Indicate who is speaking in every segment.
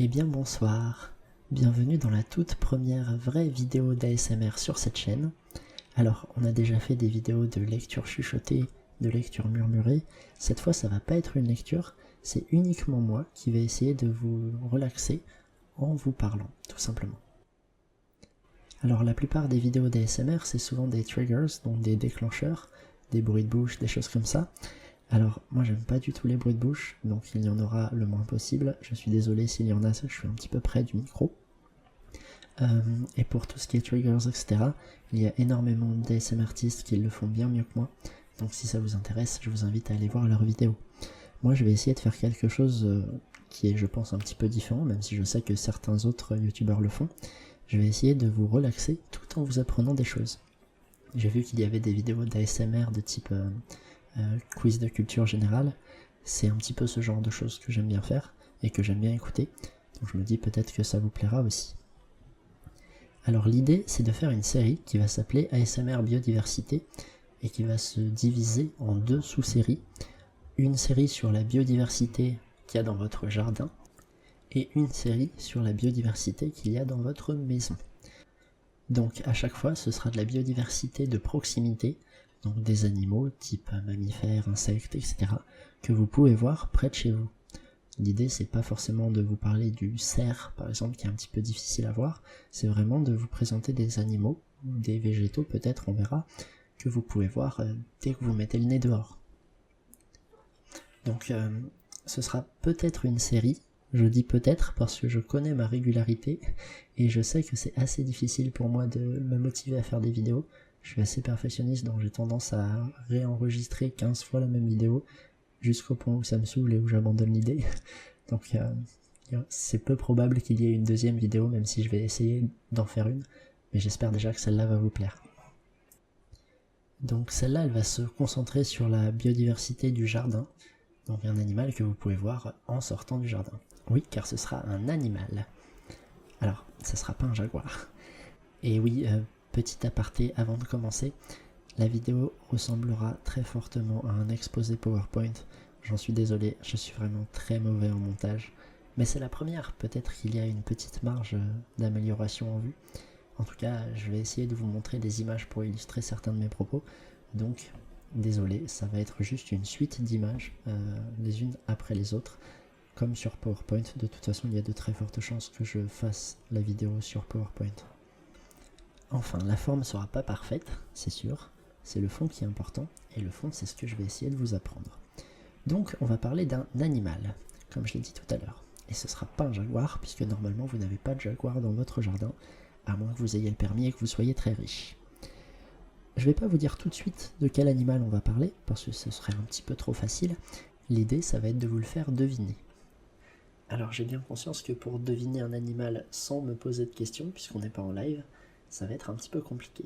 Speaker 1: Eh bien bonsoir, bienvenue dans la toute première vraie vidéo d'ASMR sur cette chaîne. Alors on a déjà fait des vidéos de lecture chuchotée, de lecture murmurée, cette fois ça va pas être une lecture, c'est uniquement moi qui vais essayer de vous relaxer en vous parlant, tout simplement. Alors la plupart des vidéos d'ASMR c'est souvent des triggers, donc des déclencheurs, des bruits de bouche, des choses comme ça. Alors moi j'aime pas du tout les bruits de bouche, donc il y en aura le moins possible, je suis désolé s'il y en a, je suis un petit peu près du micro. Et pour tout ce qui est triggers, etc., il y a énormément d'ASMR artistes qui le font bien mieux que moi, donc si ça vous intéresse, je vous invite à aller voir leurs vidéos. Moi je vais essayer de faire quelque chose qui est je pense un petit peu différent, même si je sais que certains autres youtubeurs le font. Je vais essayer de vous relaxer tout en vous apprenant des choses. J'ai vu qu'il y avait des vidéos d'ASMR de type quiz de culture générale, c'est un petit peu ce genre de choses que j'aime bien faire et que j'aime bien écouter, donc je me dis peut-être que ça vous plaira aussi. Alors l'idée c'est de faire une série qui va s'appeler ASMR Biodiversité et qui va se diviser en deux sous-séries, une série sur la biodiversité qu'il y a dans votre jardin et une série sur la biodiversité qu'il y a dans votre maison. Donc à chaque fois ce sera de la biodiversité de proximité, donc des animaux type mammifères, insectes, etc. que vous pouvez voir près de chez vous. L'idée c'est pas forcément de vous parler du cerf par exemple qui est un petit peu difficile à voir, c'est vraiment de vous présenter des animaux, ou des végétaux peut-être on verra, que vous pouvez voir dès que vous mettez le nez dehors. Donc ce sera peut-être une série, je dis peut-être parce que je connais ma régularité et je sais que c'est assez difficile pour moi de me motiver à faire des vidéos. Je suis assez perfectionniste donc j'ai tendance à réenregistrer 15 fois la même vidéo jusqu'au point où ça me saoule et où j'abandonne l'idée. Donc c'est peu probable qu'il y ait une deuxième vidéo même si je vais essayer d'en faire une, mais j'espère déjà que celle-là va vous plaire. Donc celle-là elle va se concentrer sur la biodiversité du jardin, donc un animal que vous pouvez voir en sortant du jardin. Oui, car ce sera un animal. Alors, ça sera pas un jaguar. Et oui, petit aparté avant de commencer, la vidéo ressemblera très fortement à un exposé PowerPoint. J'en suis désolé, je suis vraiment très mauvais en montage. Mais c'est la première, peut-être qu'il y a une petite marge d'amélioration en vue. En tout cas, je vais essayer de vous montrer des images pour illustrer certains de mes propos. Donc, désolé, ça va être juste une suite d'images, les unes après les autres. Comme sur PowerPoint, de toute façon il y a de très fortes chances que je fasse la vidéo sur PowerPoint. Enfin, la forme sera pas parfaite, c'est sûr, c'est le fond qui est important, et le fond c'est ce que je vais essayer de vous apprendre. Donc on va parler d'un animal, comme je l'ai dit tout à l'heure, et ce sera pas un jaguar, puisque normalement vous n'avez pas de jaguar dans votre jardin, à moins que vous ayez le permis et que vous soyez très riche. Je vais pas vous dire tout de suite de quel animal on va parler, parce que ce serait un petit peu trop facile, l'idée ça va être de vous le faire deviner. Alors j'ai bien conscience que pour deviner un animal sans me poser de questions, puisqu'on n'est pas en live, ça va être un petit peu compliqué.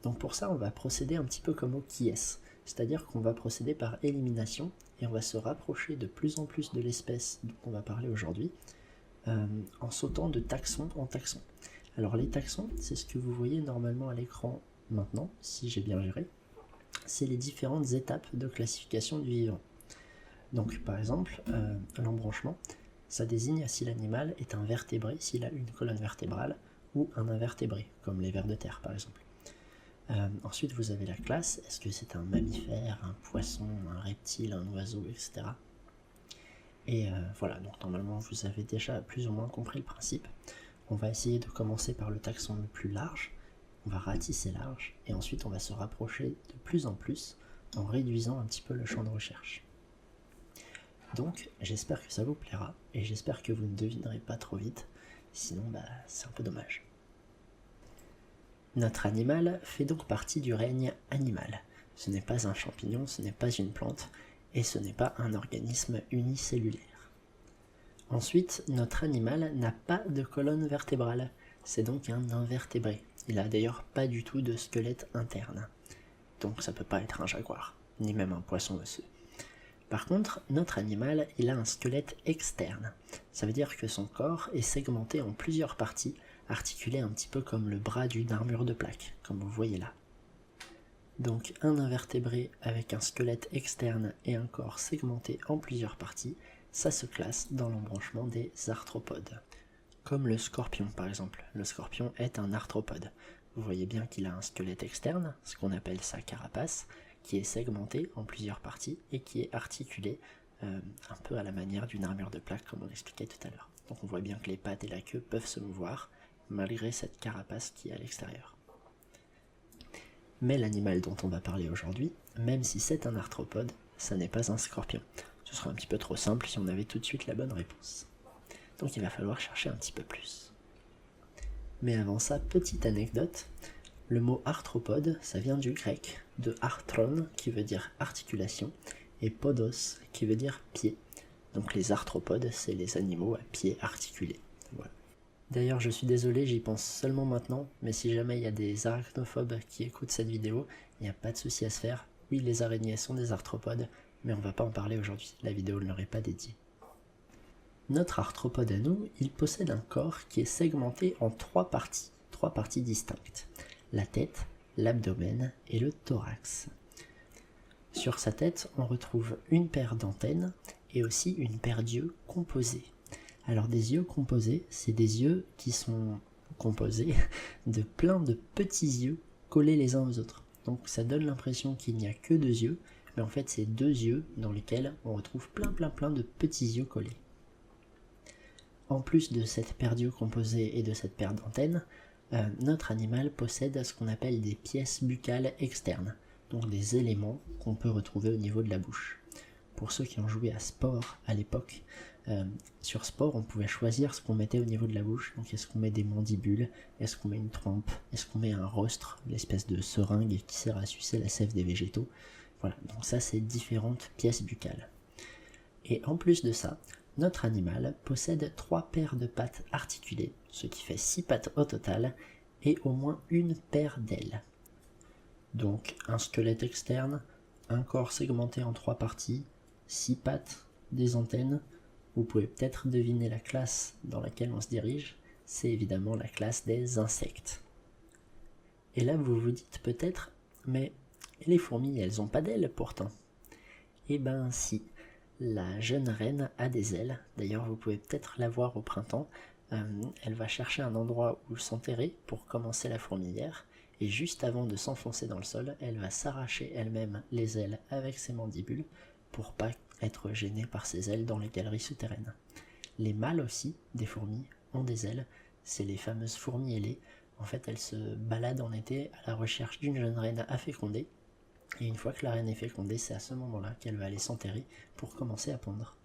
Speaker 1: Donc pour ça on va procéder un petit peu comme au qui est-ce, c'est-à-dire qu'on va procéder par élimination et on va se rapprocher de plus en plus de l'espèce dont on va parler aujourd'hui, en sautant de taxon en taxon. Alors les taxons, c'est ce que vous voyez normalement à l'écran maintenant, si j'ai bien géré, c'est les différentes étapes de classification du vivant. Donc par exemple, l'embranchement, ça désigne si l'animal est un vertébré, s'il a une colonne vertébrale, ou un invertébré, comme les vers de terre par exemple. Ensuite vous avez la classe, est-ce que c'est un mammifère, un poisson, un reptile, un oiseau, etc. Et voilà, donc normalement vous avez déjà plus ou moins compris le principe. On va essayer de commencer par le taxon le plus large, on va ratisser large, et ensuite on va se rapprocher de plus en plus en réduisant un petit peu le champ de recherche. Donc j'espère que ça vous plaira, et j'espère que vous ne devinerez pas trop vite, sinon c'est un peu dommage. Notre animal fait donc partie du règne animal. Ce n'est pas un champignon, ce n'est pas une plante, et ce n'est pas un organisme unicellulaire. Ensuite, notre animal n'a pas de colonne vertébrale, c'est donc un invertébré. Il n'a d'ailleurs pas du tout de squelette interne. Donc ça peut pas être un jaguar, ni même un poisson osseux. Par contre, notre animal, il a un squelette externe. Ça veut dire que son corps est segmenté en plusieurs parties, articulées un petit peu comme le bras d'une armure de plaque, comme vous voyez là. Donc un invertébré avec un squelette externe et un corps segmenté en plusieurs parties, ça se classe dans l'embranchement des arthropodes. Comme le scorpion par exemple. Le scorpion est un arthropode. Vous voyez bien qu'il a un squelette externe, ce qu'on appelle sa carapace, qui est segmentée en plusieurs parties et qui est articulée un peu à la manière d'une armure de plaque comme on expliquait tout à l'heure. Donc on voit bien que les pattes et la queue peuvent se mouvoir malgré cette carapace qui est à l'extérieur. Mais l'animal dont on va parler aujourd'hui, même si c'est un arthropode, ça n'est pas un scorpion. Ce serait un petit peu trop simple si on avait tout de suite la bonne réponse. Donc il va falloir chercher un petit peu plus. Mais avant ça, petite anecdote, le mot arthropode, ça vient du grec, de arthron qui veut dire articulation, et podos qui veut dire pied. Donc les arthropodes, c'est les animaux à pieds articulés. Voilà. D'ailleurs, je suis désolé, j'y pense seulement maintenant, mais si jamais il y a des arachnophobes qui écoutent cette vidéo, il n'y a pas de souci à se faire. Oui, les araignées sont des arthropodes, mais on va pas en parler aujourd'hui, la vidéo ne leur est pas dédiée. Notre arthropode à nous, il possède un corps qui est segmenté en trois parties distinctes. La tête, l'abdomen et le thorax. Sur sa tête, on retrouve une paire d'antennes et aussi une paire d'yeux composés. Alors des yeux composés, c'est des yeux qui sont composés de plein de petits yeux collés les uns aux autres. Donc ça donne l'impression qu'il n'y a que deux yeux, mais en fait c'est deux yeux dans lesquels on retrouve plein de petits yeux collés. En plus de cette paire d'yeux composés et de cette paire d'antennes, notre animal possède ce qu'on appelle des pièces buccales externes, donc des éléments qu'on peut retrouver au niveau de la bouche. Pour ceux qui ont joué à Spore à l'époque, sur Spore on pouvait choisir ce qu'on mettait au niveau de la bouche, donc est-ce qu'on met des mandibules, est-ce qu'on met une trompe, est-ce qu'on met un rostre, l'espèce de seringue qui sert à sucer la sève des végétaux. Voilà, donc ça c'est différentes pièces buccales. Et en plus de ça, notre animal possède 3 paires de pattes articulées, ce qui fait 6 pattes au total, et au moins une paire d'ailes. Donc un squelette externe, un corps segmenté en 3 parties, 6 pattes, des antennes. Vous pouvez peut-être deviner la classe dans laquelle on se dirige, c'est évidemment la classe des insectes. Et là vous vous dites peut-être, mais les fourmis elles ont pas d'ailes pourtant. Eh ben si. La jeune reine a des ailes, d'ailleurs vous pouvez peut-être la voir au printemps, elle va chercher un endroit où s'enterrer pour commencer la fourmilière, et juste avant de s'enfoncer dans le sol, elle va s'arracher elle-même les ailes avec ses mandibules pour pas être gênée par ses ailes dans les galeries souterraines. Les mâles aussi, des fourmis, ont des ailes, c'est les fameuses fourmis ailées. En fait elles se baladent en été à la recherche d'une jeune reine à féconder, et une fois que la reine est fécondée, c'est à ce moment-là qu'elle va aller s'enterrer pour commencer à pondre.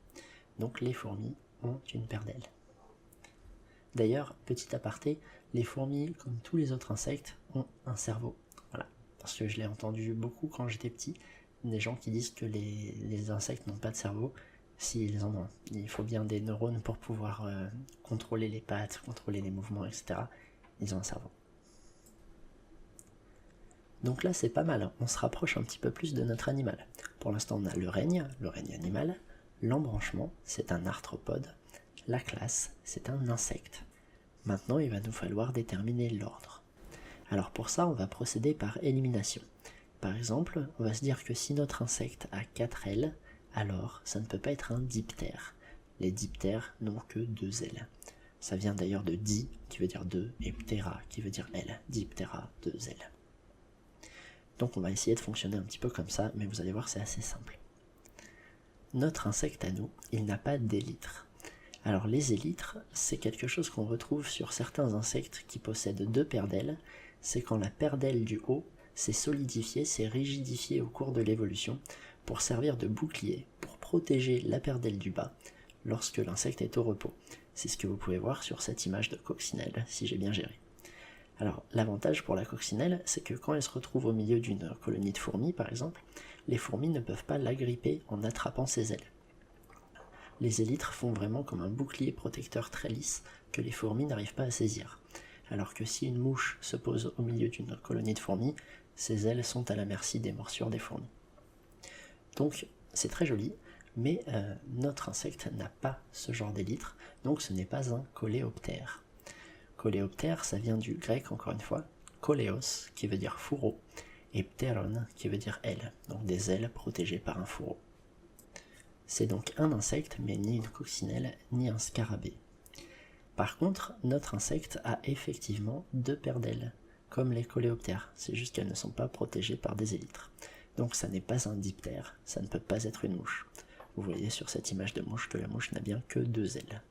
Speaker 1: Donc les fourmis ont une paire d'ailes. D'ailleurs, petit aparté, les fourmis, comme tous les autres insectes, ont un cerveau. Voilà, parce que je l'ai entendu beaucoup quand j'étais petit, des gens qui disent que les insectes n'ont pas de cerveau. S'ils en ont, il faut bien des neurones pour pouvoir contrôler les pattes, contrôler les mouvements, etc. Ils ont un cerveau. Donc là c'est pas mal, on se rapproche un petit peu plus de notre animal. Pour l'instant on a le règne animal, l'embranchement, c'est un arthropode, la classe, c'est un insecte. Maintenant il va nous falloir déterminer l'ordre. Alors pour ça on va procéder par élimination. Par exemple, on va se dire que si notre insecte a 4 ailes, alors ça ne peut pas être un diptère. Les diptères n'ont que 2 ailes. Ça vient d'ailleurs de di, qui veut dire 2, et ptera, qui veut dire aile. Diptera, 2 ailes. Donc on va essayer de fonctionner un petit peu comme ça, mais vous allez voir c'est assez simple. Notre insecte à nous, il n'a pas d'élytres. Alors les élytres, c'est quelque chose qu'on retrouve sur certains insectes qui possèdent 2 paires d'ailes. C'est quand la paire d'ailes du haut s'est solidifiée, s'est rigidifiée au cours de l'évolution pour servir de bouclier, pour protéger la paire d'ailes du bas lorsque l'insecte est au repos. C'est ce que vous pouvez voir sur cette image de coccinelle, si j'ai bien géré. Alors l'avantage pour la coccinelle, c'est que quand elle se retrouve au milieu d'une colonie de fourmis par exemple, les fourmis ne peuvent pas l'agripper en attrapant ses ailes. Les élytres font vraiment comme un bouclier protecteur très lisse que les fourmis n'arrivent pas à saisir. Alors que si une mouche se pose au milieu d'une colonie de fourmis, ses ailes sont à la merci des morsures des fourmis. Donc c'est très joli, mais notre insecte n'a pas ce genre d'élytre, donc ce n'est pas un coléoptère. Coléoptère, ça vient du grec encore une fois, koléos, qui veut dire fourreau, et ptéron, qui veut dire aile, donc des ailes protégées par un fourreau. C'est donc un insecte, mais ni une coccinelle, ni un scarabée. Par contre, notre insecte a effectivement 2 paires d'ailes, comme les coléoptères, c'est juste qu'elles ne sont pas protégées par des élytres. Donc ça n'est pas un diptère, ça ne peut pas être une mouche. Vous voyez sur cette image de mouche que la mouche n'a bien que 2 ailes.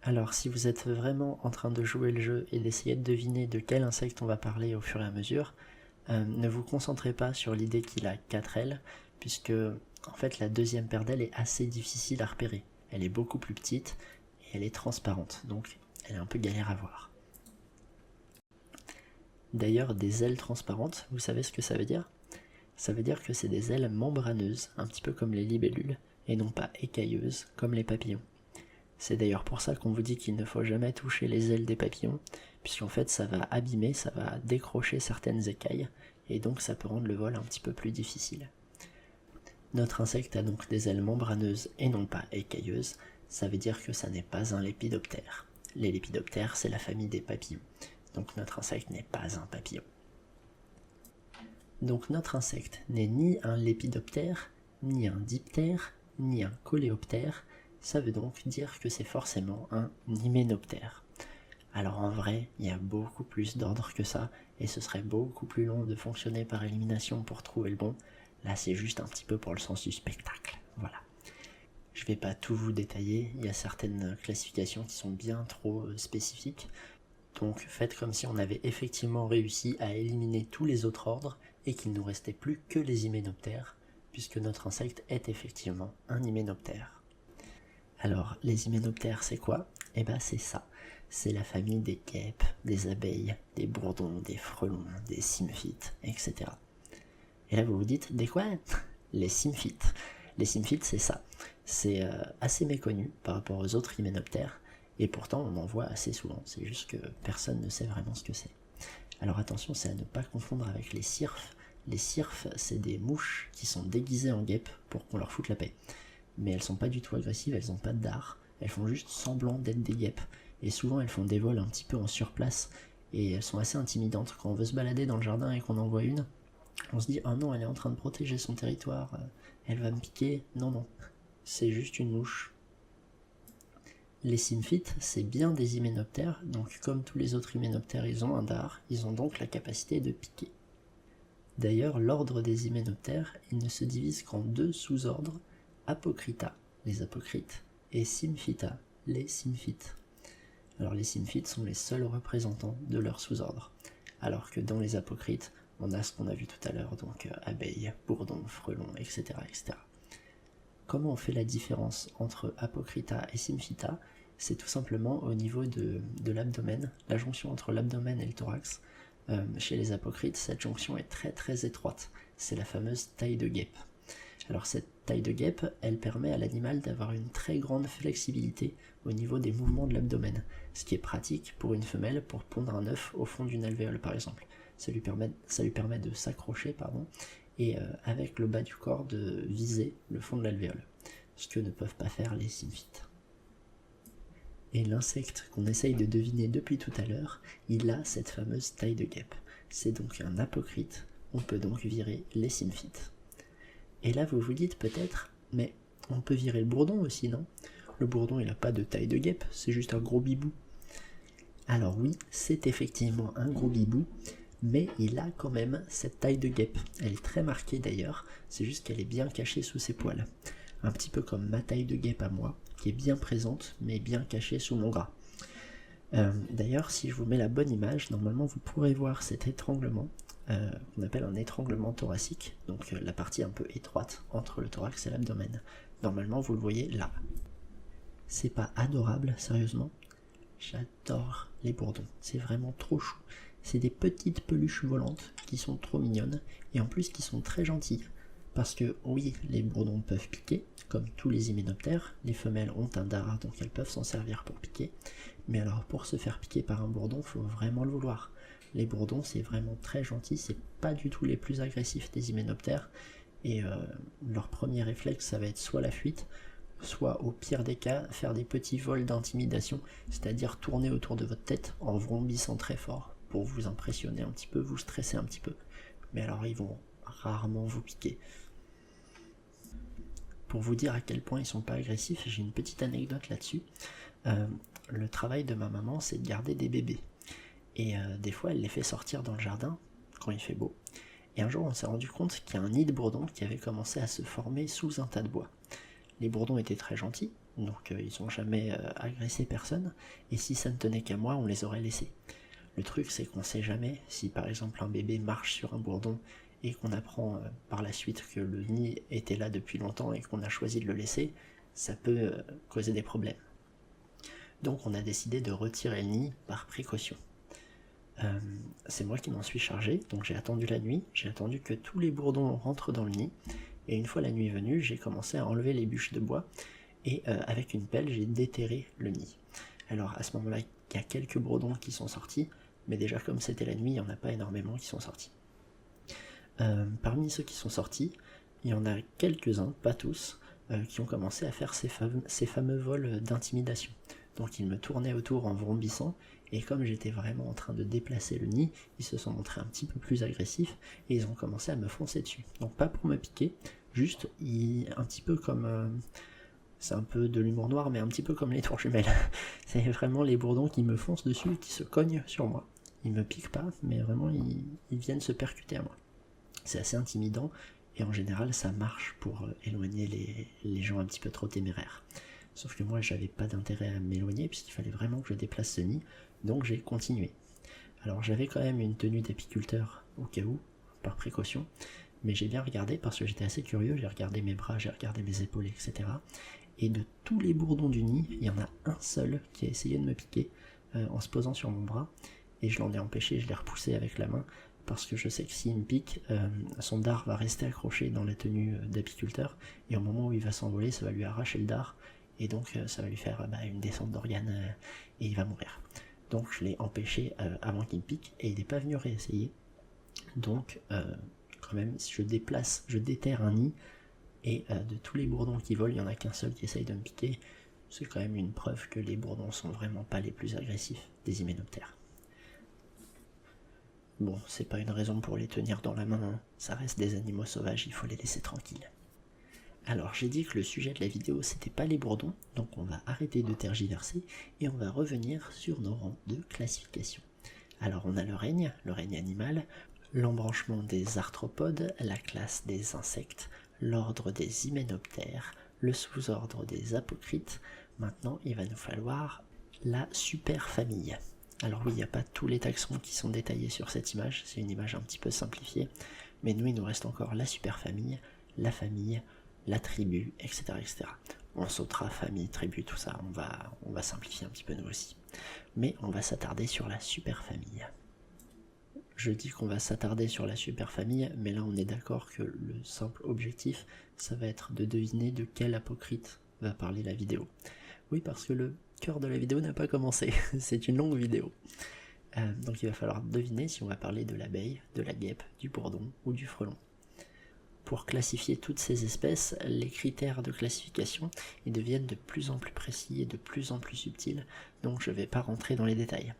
Speaker 1: Alors si vous êtes vraiment en train de jouer le jeu et d'essayer de deviner de quel insecte on va parler au fur et à mesure, ne vous concentrez pas sur l'idée qu'il a 4 ailes, puisque en fait la deuxième paire d'ailes est assez difficile à repérer. Elle est beaucoup plus petite et elle est transparente, donc elle est un peu galère à voir. D'ailleurs, des ailes transparentes, vous savez ce que ça veut dire? Ça veut dire que c'est des ailes membraneuses, un petit peu comme les libellules, et non pas écailleuses comme les papillons. C'est d'ailleurs pour ça qu'on vous dit qu'il ne faut jamais toucher les ailes des papillons, puisqu'en fait ça va abîmer, ça va décrocher certaines écailles, et donc ça peut rendre le vol un petit peu plus difficile. Notre insecte a donc des ailes membraneuses et non pas écailleuses, ça veut dire que ça n'est pas un lépidoptère. Les lépidoptères, c'est la famille des papillons, donc notre insecte n'est pas un papillon. Donc notre insecte n'est ni un lépidoptère, ni un diptère, ni un coléoptère, ça veut donc dire que c'est forcément un hyménoptère. Alors en vrai, il y a beaucoup plus d'ordres que ça, et ce serait beaucoup plus long de fonctionner par élimination pour trouver le bon. Là c'est juste un petit peu pour le sens du spectacle, voilà. Je vais pas tout vous détailler, il y a certaines classifications qui sont bien trop spécifiques, donc faites comme si on avait effectivement réussi à éliminer tous les autres ordres, et qu'il ne nous restait plus que les hyménoptères, puisque notre insecte est effectivement un hyménoptère. Alors, les hyménoptères, c'est quoi? Eh ben c'est ça. C'est la famille des guêpes, des abeilles, des bourdons, des frelons, des symphytes, etc. Et là, vous vous dites, des quoi? Les symphytes. Les symphytes, c'est ça. C'est assez méconnu par rapport aux autres hyménoptères, et pourtant on en voit assez souvent. C'est juste que personne ne sait vraiment ce que c'est. Alors attention, c'est à ne pas confondre avec les cirfes. Les cirfes, c'est des mouches qui sont déguisées en guêpes pour qu'on leur foute la paix. Mais elles sont pas du tout agressives, elles ont pas de dard, elles font juste semblant d'être des guêpes. Et souvent elles font des vols un petit peu en surplace, et elles sont assez intimidantes. Quand on veut se balader dans le jardin et qu'on en voit une, on se dit « Oh non, elle est en train de protéger son territoire, elle va me piquer. » Non, non, c'est juste une mouche. Les symphytes, c'est bien des hyménoptères, donc comme tous les autres hyménoptères, ils ont un dard, ils ont donc la capacité de piquer. D'ailleurs, l'ordre des hyménoptères, il ne se divise qu'en 2 sous-ordres, Apocrita, les apocrites, et Symphyta, les symphytes. Alors les symphytes sont les seuls représentants de leur sous-ordre, alors que dans les apocrites, on a ce qu'on a vu tout à l'heure, donc abeilles, bourdons, frelons, etc., etc. Comment on fait la différence entre Apocrita et Symphyta? C'est tout simplement au niveau de l'abdomen, la jonction entre l'abdomen et le thorax. Chez les apocrites, cette jonction est très très étroite, c'est la fameuse taille de guêpe. Alors cette taille de guêpe, elle permet à l'animal d'avoir une très grande flexibilité au niveau des mouvements de l'abdomen, ce qui est pratique pour une femelle pour pondre un œuf au fond d'une alvéole par exemple. Ça lui permet de s'accrocher, et avec le bas du corps de viser le fond de l'alvéole, ce que ne peuvent pas faire les symphytes. Et l'insecte qu'on essaye de deviner depuis tout à l'heure, il a cette fameuse taille de guêpe. C'est donc un apocrite, on peut donc virer les symphytes. Et là vous vous dites peut-être, mais on peut virer le bourdon aussi, non? Le bourdon il n'a pas de taille de guêpe, c'est juste un gros bibou. Alors oui, c'est effectivement un gros bibou, mais il a quand même cette taille de guêpe. Elle est très marquée d'ailleurs, c'est juste qu'elle est bien cachée sous ses poils. Un petit peu comme ma taille de guêpe à moi, qui est bien présente, mais bien cachée sous mon gras. D'ailleurs, si je vous mets la bonne image, normalement vous pourrez voir cet étranglement, qu'on appelle un étranglement thoracique, donc la partie un peu étroite entre le thorax et l'abdomen. Normalement vous le voyez là. C'est pas adorable, sérieusement? J'adore les bourdons, c'est vraiment trop chou. C'est des petites peluches volantes qui sont trop mignonnes, et en plus qui sont très gentilles. Parce que oui, les bourdons peuvent piquer, comme tous les hyménoptères, les femelles ont un dard, donc elles peuvent s'en servir pour piquer. Mais alors pour se faire piquer par un bourdon, il faut vraiment le vouloir. Les bourdons, c'est vraiment très gentil, c'est pas du tout les plus agressifs des hyménoptères, et leur premier réflexe, ça va être soit la fuite, soit au pire des cas, faire des petits vols d'intimidation, c'est-à-dire tourner autour de votre tête en vrombissant très fort, pour vous impressionner un petit peu, vous stresser un petit peu. Mais alors ils vont rarement vous piquer. pour vous dire à quel point ils sont pas agressifs, j'ai une petite anecdote là-dessus. Le travail de ma maman, c'est de garder des bébés. Et des fois, elle les fait sortir dans le jardin quand il fait beau. Et un jour, on s'est rendu compte qu'il y a un nid de bourdons qui avait commencé à se former sous un tas de bois. Les bourdons étaient très gentils, donc ils n'ont jamais agressé personne, et si ça ne tenait qu'à moi, on les aurait laissés. Le truc, c'est qu'on ne sait jamais si par exemple un bébé marche sur un bourdon et qu'on apprend par la suite que le nid était là depuis longtemps et qu'on a choisi de le laisser, ça peut causer des problèmes. Donc on a décidé de retirer le nid par précaution. C'est moi qui m'en suis chargé, donc j'ai attendu la nuit, j'ai attendu que tous les bourdons rentrent dans le nid, et une fois la nuit venue, j'ai commencé à enlever les bûches de bois, et avec une pelle, j'ai déterré le nid. Alors à ce moment-là, il y a quelques bourdons qui sont sortis, mais déjà comme c'était la nuit, il n'y en a pas énormément qui sont sortis. Parmi ceux qui sont sortis, il y en a quelques-uns, pas tous, qui ont commencé à faire ces fameux vols d'intimidation. Donc ils me tournaient autour en vrombissant, et comme j'étais vraiment en train de déplacer le nid, ils se sont montrés un petit peu plus agressifs, et ils ont commencé à me foncer dessus. Donc pas pour me piquer, juste un petit peu comme... c'est un peu de l'humour noir, mais un petit peu comme les tours jumelles. C'est vraiment les bourdons qui me foncent dessus et qui se cognent sur moi. Ils me piquent pas, mais vraiment ils viennent se percuter à moi. C'est assez intimidant, et en général ça marche pour éloigner les gens un petit peu trop téméraires. Sauf que moi j'avais pas d'intérêt à m'éloigner puisqu'il fallait vraiment que je déplace ce nid, donc j'ai continué. Alors j'avais quand même une tenue d'apiculteur au cas où, par précaution, mais j'ai bien regardé parce que j'étais assez curieux, j'ai regardé mes bras, j'ai regardé mes épaules, etc. Et de tous les bourdons du nid, il y en a un seul qui a essayé de me piquer en se posant sur mon bras, et je l'en ai empêché, je l'ai repoussé avec la main, parce que je sais que s'il me pique, son dard va rester accroché dans la tenue d'apiculteur, et au moment où il va s'envoler, ça va lui arracher le dard, et donc ça va lui faire une descente d'organes, et il va mourir. Donc je l'ai empêché avant qu'il me pique, et il n'est pas venu réessayer. Donc quand même, si je déterre un nid, et de tous les bourdons qui volent, il n'y en a qu'un seul qui essaye de me piquer, c'est quand même une preuve que les bourdons sont vraiment pas les plus agressifs des hyménoptères. Bon, c'est pas une raison pour les tenir dans la main, hein. Ça reste des animaux sauvages, il faut les laisser tranquilles. Alors j'ai dit que le sujet de la vidéo c'était pas les bourdons, donc on va arrêter de tergiverser et on va revenir sur nos rangs de classification. Alors on a le règne animal, l'embranchement des arthropodes, la classe des insectes, l'ordre des hyménoptères, le sous-ordre des apocrites. Maintenant il va nous falloir la superfamille. Alors oui, il n'y a pas tous les taxons qui sont détaillés sur cette image, c'est une image un petit peu simplifiée, mais nous il nous reste encore la superfamille, la famille, la tribu, etc., etc. On sautera famille, tribu, tout ça, on va simplifier un petit peu nous aussi. Mais on va s'attarder sur la superfamille. Je dis qu'on va s'attarder sur la superfamille, mais là on est d'accord que le simple objectif, ça va être de deviner de quel apocrite va parler la vidéo. Oui, parce que le cœur de la vidéo n'a pas commencé, c'est une longue vidéo. Donc il va falloir deviner si on va parler de l'abeille, de la guêpe, du bourdon ou du frelon. Pour classifier toutes ces espèces, les critères de classification ils deviennent de plus en plus précis et de plus en plus subtils, donc je ne vais pas rentrer dans les détails.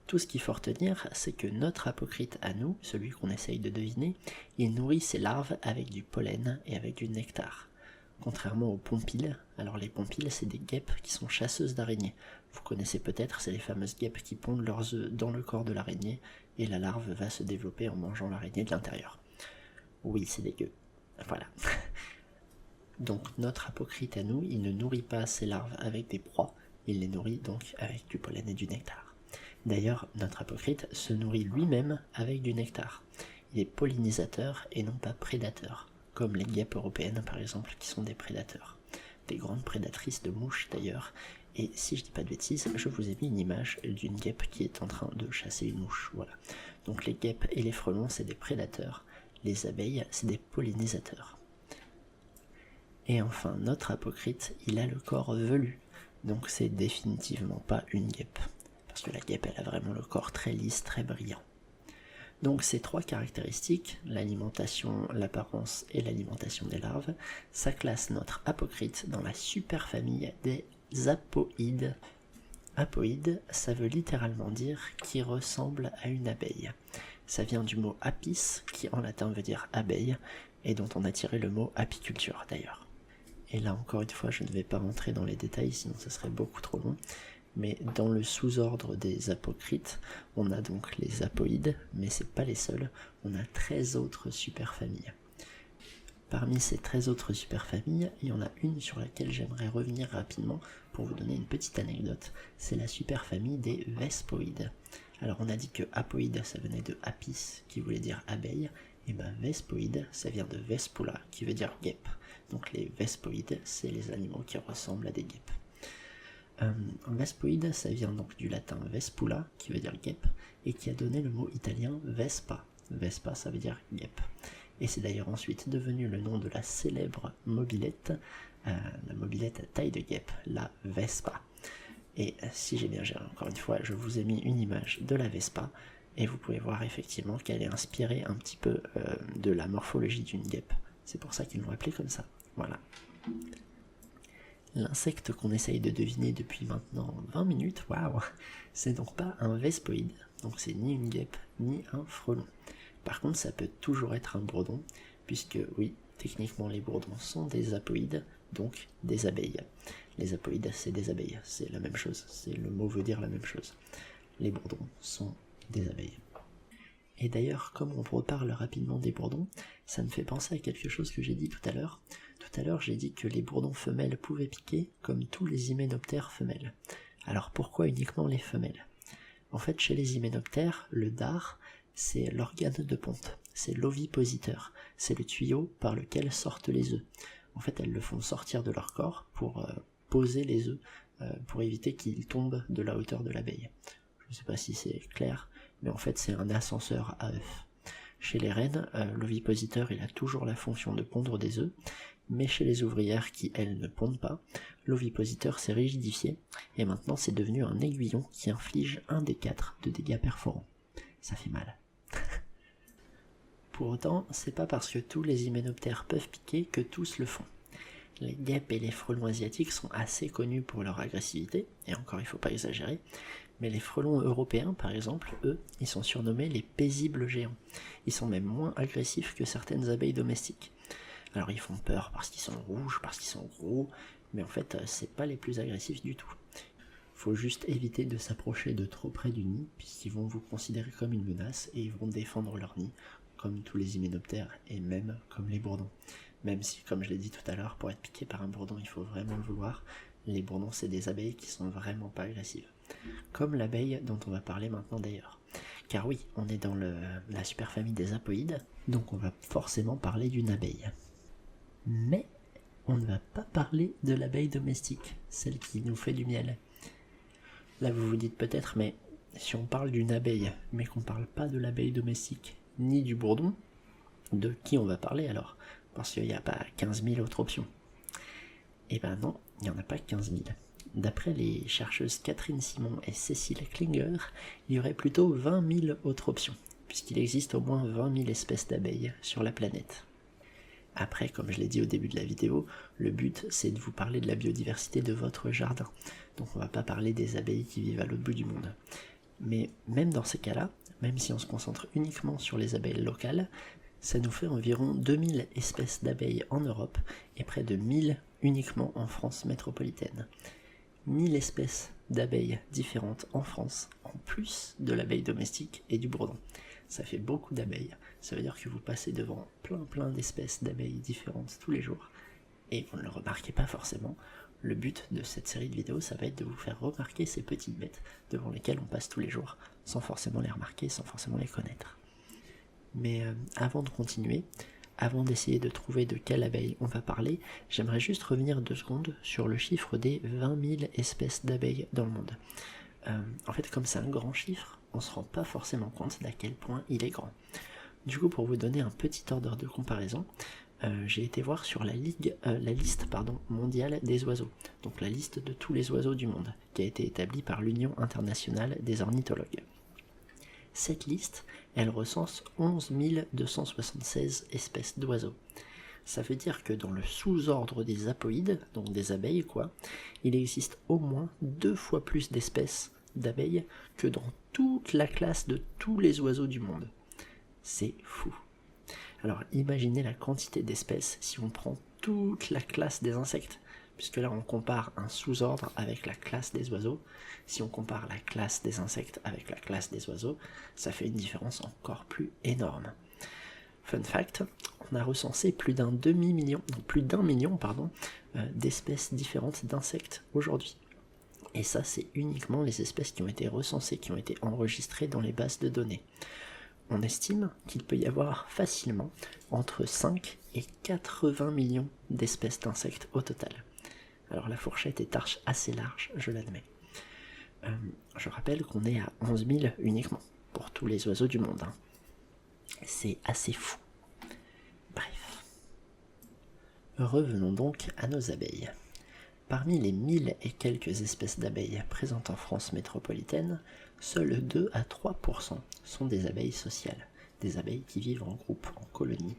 Speaker 1: Tout ce qu'il faut retenir, c'est que notre apocrite à nous, celui qu'on essaye de deviner, il nourrit ses larves avec du pollen et avec du nectar. Contrairement aux pompiles, alors les pompiles c'est des guêpes qui sont chasseuses d'araignées. Vous connaissez peut-être, c'est les fameuses guêpes qui pondent leurs œufs dans le corps de l'araignée et la larve va se développer en mangeant l'araignée de l'intérieur. Oui, c'est dégueu. Voilà. Donc notre apocrite à nous, il ne nourrit pas ses larves avec des proies, il les nourrit donc avec du pollen et du nectar. D'ailleurs, notre apocrite se nourrit lui-même avec du nectar. Il est pollinisateur et non pas prédateur, comme les guêpes européennes par exemple qui sont des prédateurs. Des grandes prédatrices de mouches d'ailleurs, et si je dis pas de bêtises, je vous ai mis une image d'une guêpe qui est en train de chasser une mouche, voilà. Donc les guêpes et les frelons c'est des prédateurs, les abeilles c'est des pollinisateurs. Et enfin, notre apocrite, il a le corps velu, donc c'est définitivement pas une guêpe, parce que la guêpe elle a vraiment le corps très lisse, très brillant. Donc ces trois caractéristiques, l'alimentation, l'apparence et l'alimentation des larves, ça classe notre apocrite dans la superfamille des apoïdes. Apoïde, ça veut littéralement dire qui ressemble à une abeille. Ça vient du mot apis, qui en latin veut dire abeille, et dont on a tiré le mot apiculture d'ailleurs. Et là encore une fois, je ne vais pas rentrer dans les détails, sinon ce serait beaucoup trop long. Mais dans le sous-ordre des apocrites, on a donc les apoïdes, mais c'est pas les seuls, on a 13 autres superfamilles. Parmi ces 13 autres superfamilles, il y en a une sur laquelle j'aimerais revenir rapidement pour vous donner une petite anecdote, c'est la superfamille des vespoïdes. Alors on a dit que apoïde ça venait de apis, qui voulait dire abeille, et ben vespoïde ça vient de vespula, qui veut dire guêpe. Donc les vespoïdes, c'est les animaux qui ressemblent à des guêpes. Vespoïde, ça vient donc du latin vespula, qui veut dire guêpe, et qui a donné le mot italien vespa. Vespa, ça veut dire guêpe. Et c'est d'ailleurs ensuite devenu le nom de la célèbre mobilette, la mobilette à taille de guêpe, la Vespa. Et si j'ai bien géré, encore une fois, je vous ai mis une image de la Vespa, et vous pouvez voir effectivement qu'elle est inspirée un petit peu de la morphologie d'une guêpe. C'est pour ça qu'ils l'ont appelée comme ça. Voilà. L'insecte qu'on essaye de deviner depuis maintenant 20 minutes, waouh, c'est donc pas un vespoïde, donc c'est ni une guêpe, ni un frelon. Par contre, ça peut toujours être un bourdon, puisque oui, techniquement les bourdons sont des apoïdes, donc des abeilles. Les apoïdes, c'est des abeilles, c'est la même chose, le mot veut dire la même chose. Les bourdons sont des abeilles. Et d'ailleurs, comme on reparle rapidement des bourdons, ça me fait penser à quelque chose que j'ai dit tout à l'heure. Tout à l'heure, j'ai dit que les bourdons femelles pouvaient piquer comme tous les hyménoptères femelles. Alors pourquoi uniquement les femelles? En fait, chez les hyménoptères, le dard, c'est l'organe de ponte, c'est l'ovipositeur, c'est le tuyau par lequel sortent les œufs. En fait, elles le font sortir de leur corps pour poser les œufs, pour éviter qu'ils tombent de la hauteur de l'abeille. Je ne sais pas si c'est clair, mais en fait c'est un ascenseur à œufs. Chez les reines, l'ovipositeur il a toujours la fonction de pondre des œufs, mais chez les ouvrières qui elles ne pondent pas, l'ovipositeur s'est rigidifié, et maintenant c'est devenu un aiguillon qui inflige 1 des 4 de dégâts perforants. Ça fait mal. Pour autant, c'est pas parce que tous les hyménoptères peuvent piquer que tous le font. Les guêpes et les frelons asiatiques sont assez connus pour leur agressivité, et encore il faut pas exagérer, mais les frelons européens par exemple, eux, ils sont surnommés les paisibles géants. Ils sont même moins agressifs que certaines abeilles domestiques. Alors ils font peur parce qu'ils sont rouges, parce qu'ils sont gros, mais en fait c'est pas les plus agressifs du tout. Faut juste éviter de s'approcher de trop près du nid, puisqu'ils vont vous considérer comme une menace et ils vont défendre leur nid, comme tous les hyménoptères et même comme les bourdons. Même si, comme je l'ai dit tout à l'heure, pour être piqué par un bourdon, il faut vraiment le vouloir. Les bourdons, c'est des abeilles qui sont vraiment pas agressives. Comme l'abeille dont on va parler maintenant d'ailleurs. Car oui, on est dans la superfamille des apoïdes, donc on va forcément parler d'une abeille. Mais on ne va pas parler de l'abeille domestique, celle qui nous fait du miel. Là vous vous dites peut-être, mais si on parle d'une abeille, mais qu'on parle pas de l'abeille domestique, ni du bourdon, de qui on va parler alors? Parce qu'il n'y a pas 15 000 autres options. Eh ben non, il n'y en a pas 15 000. D'après les chercheuses Catherine Simon et Cécile Klinger, il y aurait plutôt 20 000 autres options, puisqu'il existe au moins 20 000 espèces d'abeilles sur la planète. Après, comme je l'ai dit au début de la vidéo, le but c'est de vous parler de la biodiversité de votre jardin. Donc on va pas parler des abeilles qui vivent à l'autre bout du monde. Mais même dans ces cas-là, même si on se concentre uniquement sur les abeilles locales, ça nous fait environ 2000 espèces d'abeilles en Europe et près de 1000 uniquement en France métropolitaine. 1000 espèces d'abeilles différentes en France, en plus de l'abeille domestique et du bourdon. Ça fait beaucoup d'abeilles, ça veut dire que vous passez devant plein d'espèces d'abeilles différentes tous les jours, et vous ne le remarquez pas forcément. Le but de cette série de vidéos, ça va être de vous faire remarquer ces petites bêtes devant lesquelles on passe tous les jours, sans forcément les remarquer, sans forcément les connaître. Mais avant de continuer, avant d'essayer de trouver de quelle abeille on va parler, j'aimerais juste revenir 2 secondes sur le chiffre des 20 000 espèces d'abeilles dans le monde. En fait, comme c'est un grand chiffre, on se rend pas forcément compte d'à quel point il est grand. Du coup, pour vous donner un petit ordre de comparaison, j'ai été voir sur la liste mondiale des oiseaux, donc la liste de tous les oiseaux du monde, qui a été établie par l'Union internationale des ornithologues. Cette liste, elle recense 11 276 espèces d'oiseaux. Ça veut dire que dans le sous-ordre des apoïdes, donc des abeilles quoi, il existe au moins 2 fois plus d'espèces d'abeilles que dans toute la classe de tous les oiseaux du monde. C'est fou. Alors imaginez la quantité d'espèces si on prend toute la classe des insectes, puisque là on compare un sous-ordre avec la classe des oiseaux. Si on compare la classe des insectes avec la classe des oiseaux, ça fait une différence encore plus énorme. Fun fact, on a recensé plus d'un million d'espèces différentes d'insectes aujourd'hui. Et ça, c'est uniquement les espèces qui ont été recensées, qui ont été enregistrées dans les bases de données. On estime qu'il peut y avoir facilement entre 5 et 80 millions d'espèces d'insectes au total. Alors la fourchette est assez large, je l'admets. Je rappelle qu'on est à 11 000 uniquement, pour tous les oiseaux du monde. C'est assez fou. Bref. Revenons donc à nos abeilles. Parmi les 1000 et quelques espèces d'abeilles présentes en France métropolitaine, seuls 2 à 3% sont des abeilles sociales, des abeilles qui vivent en groupe, en colonie,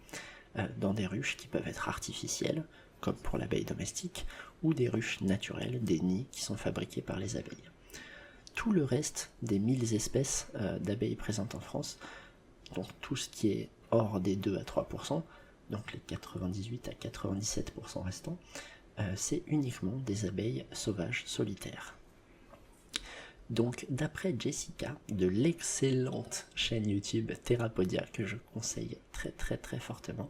Speaker 1: dans des ruches qui peuvent être artificielles, comme pour l'abeille domestique, ou des ruches naturelles, des nids qui sont fabriqués par les abeilles. Tout le reste des 1000 espèces d'abeilles présentes en France, donc tout ce qui est hors des 2 à 3%, donc les 98 à 97% restants, c'est uniquement des abeilles sauvages solitaires. Donc d'après Jessica, de l'excellente chaîne YouTube Therapodia, que je conseille très fortement,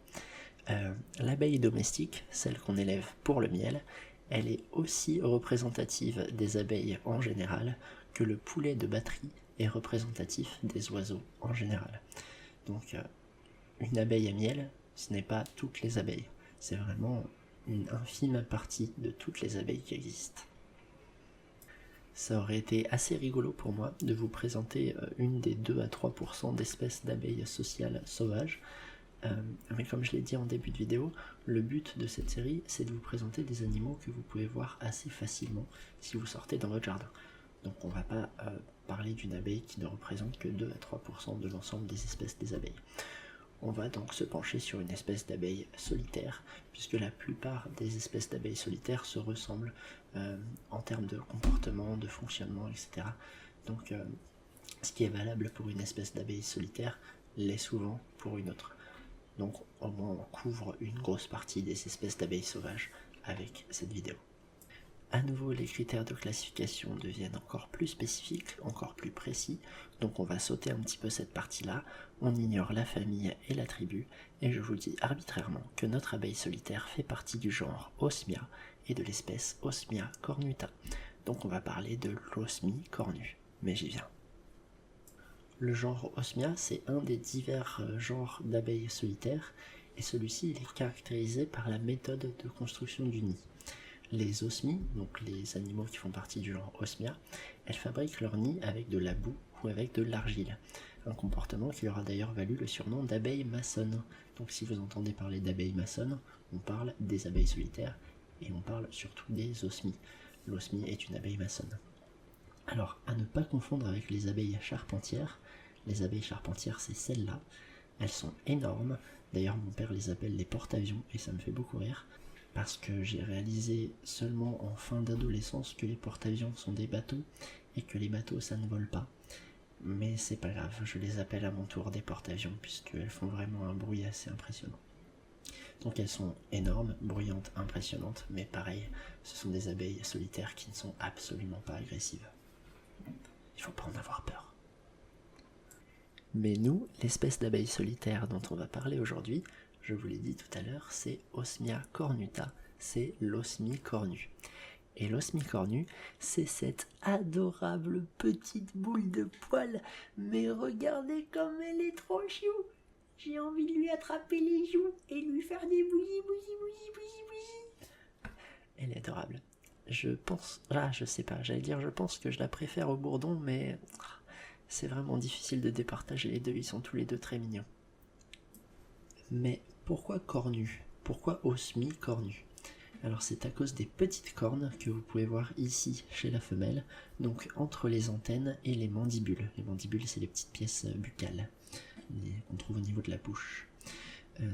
Speaker 1: l'abeille domestique, celle qu'on élève pour le miel, elle est aussi représentative des abeilles en général que le poulet de batterie est représentatif des oiseaux en général. Donc une abeille à miel, ce n'est pas toutes les abeilles, c'est vraiment une infime partie de toutes les abeilles qui existent. Ça aurait été assez rigolo pour moi de vous présenter une des 2 à 3% d'espèces d'abeilles sociales sauvages, mais comme je l'ai dit en début de vidéo, le but de cette série c'est de vous présenter des animaux que vous pouvez voir assez facilement si vous sortez dans votre jardin. Donc on ne va pas parler d'une abeille qui ne représente que 2 à 3% de l'ensemble des espèces des abeilles. On va donc se pencher sur une espèce d'abeille solitaire, puisque la plupart des espèces d'abeilles solitaires se ressemblent en termes de comportement, de fonctionnement, etc. Donc ce qui est valable pour une espèce d'abeille solitaire l'est souvent pour une autre. Donc au moins on couvre une grosse partie des espèces d'abeilles sauvages avec cette vidéo. À nouveau, les critères de classification deviennent encore plus spécifiques, encore plus précis, donc on va sauter un petit peu cette partie-là, on ignore la famille et la tribu, et je vous dis arbitrairement que notre abeille solitaire fait partie du genre Osmia et de l'espèce Osmia cornuta. Donc on va parler de l'osmie cornue, mais j'y viens. Le genre Osmia, c'est un des divers genres d'abeilles solitaires, et celui-ci il est caractérisé par la méthode de construction du nid. Les osmies, donc les animaux qui font partie du genre Osmia, elles fabriquent leur nid avec de la boue ou avec de l'argile. Un comportement qui leur a d'ailleurs valu le surnom d'abeilles maçonnes. Donc si vous entendez parler d'abeilles maçonnes, on parle des abeilles solitaires et on parle surtout des osmies. L'osmie est une abeille maçonne. Alors, à ne pas confondre avec les abeilles charpentières. Les abeilles charpentières, c'est celles-là. Elles sont énormes. D'ailleurs, mon père les appelle les porte-avions et ça me fait beaucoup rire. Parce que j'ai réalisé seulement en fin d'adolescence que les porte-avions sont des bateaux et que les bateaux ça ne vole pas. Mais c'est pas grave, je les appelle à mon tour des porte-avions puisqu'elles font vraiment un bruit assez impressionnant. Donc elles sont énormes, bruyantes, impressionnantes, mais pareil, ce sont des abeilles solitaires qui ne sont absolument pas agressives. Il faut pas en avoir peur. Mais nous, l'espèce d'abeille solitaire dont on va parler aujourd'hui, je vous l'ai dit tout à l'heure, c'est Osmia cornuta, c'est l'osmie cornue. Et l'osmie cornue, c'est cette adorable petite boule de poils, mais regardez comme elle est trop chou. J'ai envie de lui attraper les joues et lui faire des bouillis. Elle est adorable. Je pense que je la préfère au bourdon, mais c'est vraiment difficile de départager les deux, ils sont tous les deux très mignons. Mais pourquoi cornu? Pourquoi osmie cornue? Alors c'est à cause des petites cornes que vous pouvez voir ici chez la femelle, donc entre les antennes et les mandibules. Les mandibules, c'est les petites pièces buccales qu'on trouve au niveau de la bouche.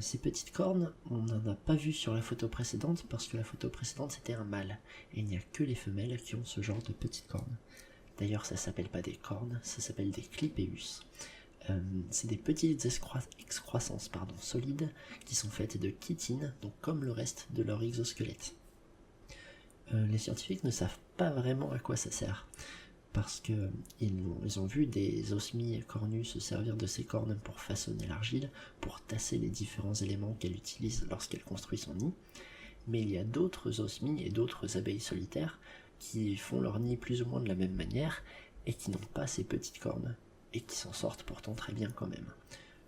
Speaker 1: Ces petites cornes, on n'en a pas vu sur la photo précédente parce que la photo précédente c'était un mâle et il n'y a que les femelles qui ont ce genre de petites cornes. D'ailleurs ça s'appelle pas des cornes, ça s'appelle des clipéus. C'est des petites excroissances solides qui sont faites de chitine, donc comme le reste de leur exosquelette. Les scientifiques ne savent pas vraiment à quoi ça sert, parce qu'ils ont vu des osmies cornues se servir de ces cornes pour façonner l'argile, pour tasser les différents éléments qu'elle utilise lorsqu'elle construit son nid, mais il y a d'autres osmies et d'autres abeilles solitaires qui font leur nid plus ou moins de la même manière et qui n'ont pas ces petites cornes, et qui s'en sortent pourtant très bien quand même.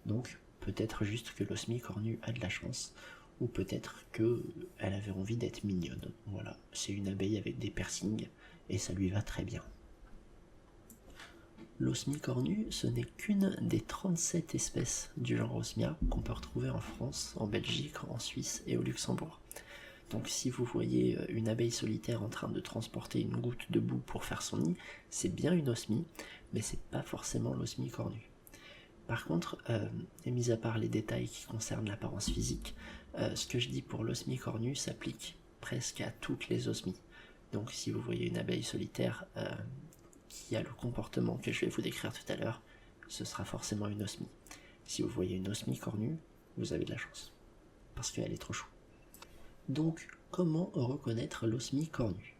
Speaker 1: Donc peut-être juste que l'osmie cornue a de la chance, ou peut-être qu'elle avait envie d'être mignonne. Voilà, c'est une abeille avec des piercings, et ça lui va très bien. L'osmie cornue, ce n'est qu'une des 37 espèces du genre Osmia qu'on peut retrouver en France, en Belgique, en Suisse et au Luxembourg. Donc si vous voyez une abeille solitaire en train de transporter une goutte de boue pour faire son nid, c'est bien une osmie, mais c'est pas forcément l'osmie cornue. Par contre, et mis à part les détails qui concernent l'apparence physique, ce que je dis pour l'osmie cornue s'applique presque à toutes les osmies. Donc si vous voyez une abeille solitaire qui a le comportement que je vais vous décrire tout à l'heure, ce sera forcément une osmie. Si vous voyez une osmie cornue, vous avez de la chance, parce qu'elle est trop chou. Donc, comment reconnaître l'osmie cornue?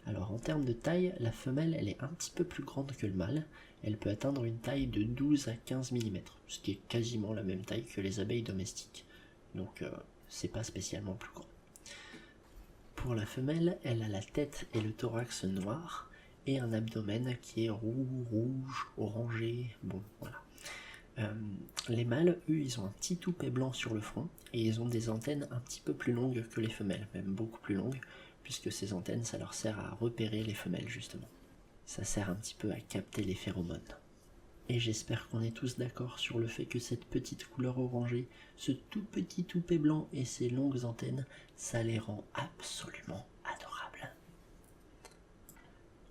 Speaker 1: Alors, en termes de taille, la femelle, elle est un petit peu plus grande que le mâle. Elle peut atteindre une taille de 12 à 15 mm, ce qui est quasiment la même taille que les abeilles domestiques. Donc, c'est pas spécialement plus grand. Pour la femelle, elle a la tête et le thorax noirs, et un abdomen qui est roux, rouge, orangé, bon, voilà. Les mâles, eux, ils ont un petit toupet blanc sur le front et ils ont des antennes un petit peu plus longues que les femelles, même beaucoup plus longues, puisque ces antennes, ça leur sert à repérer les femelles, justement. Ça sert un petit peu à capter les phéromones. Et j'espère qu'on est tous d'accord sur le fait que cette petite couleur orangée, ce tout petit toupet blanc et ces longues antennes, ça les rend absolument adorables.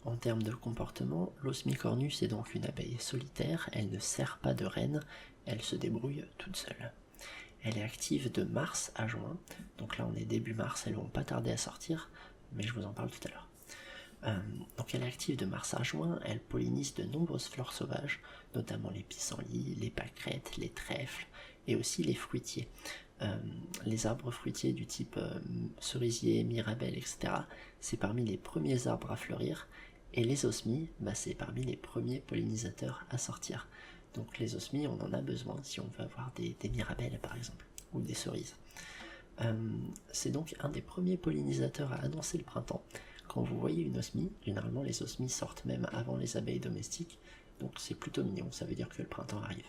Speaker 1: En termes de comportement, l'osmie cornue c'est donc une abeille solitaire, elle ne sert pas de reine, elle se débrouille toute seule. Elle est active de mars à juin, donc là on est début mars, elles vont pas tarder à sortir, mais je vous en parle tout à l'heure. Donc elle est active de mars à juin, elle pollinise de nombreuses fleurs sauvages, notamment les pissenlits, les pâquerettes, les trèfles et aussi les fruitiers. Les arbres fruitiers du type cerisier, mirabelle, etc., c'est parmi les premiers arbres à fleurir, et les osmies, c'est parmi les premiers pollinisateurs à sortir. Donc les osmies, on en a besoin si on veut avoir des mirabelles par exemple, ou des cerises. C'est donc un des premiers pollinisateurs à annoncer le printemps. Quand vous voyez une osmie, généralement les osmies sortent même avant les abeilles domestiques, donc c'est plutôt mignon, ça veut dire que le printemps arrive.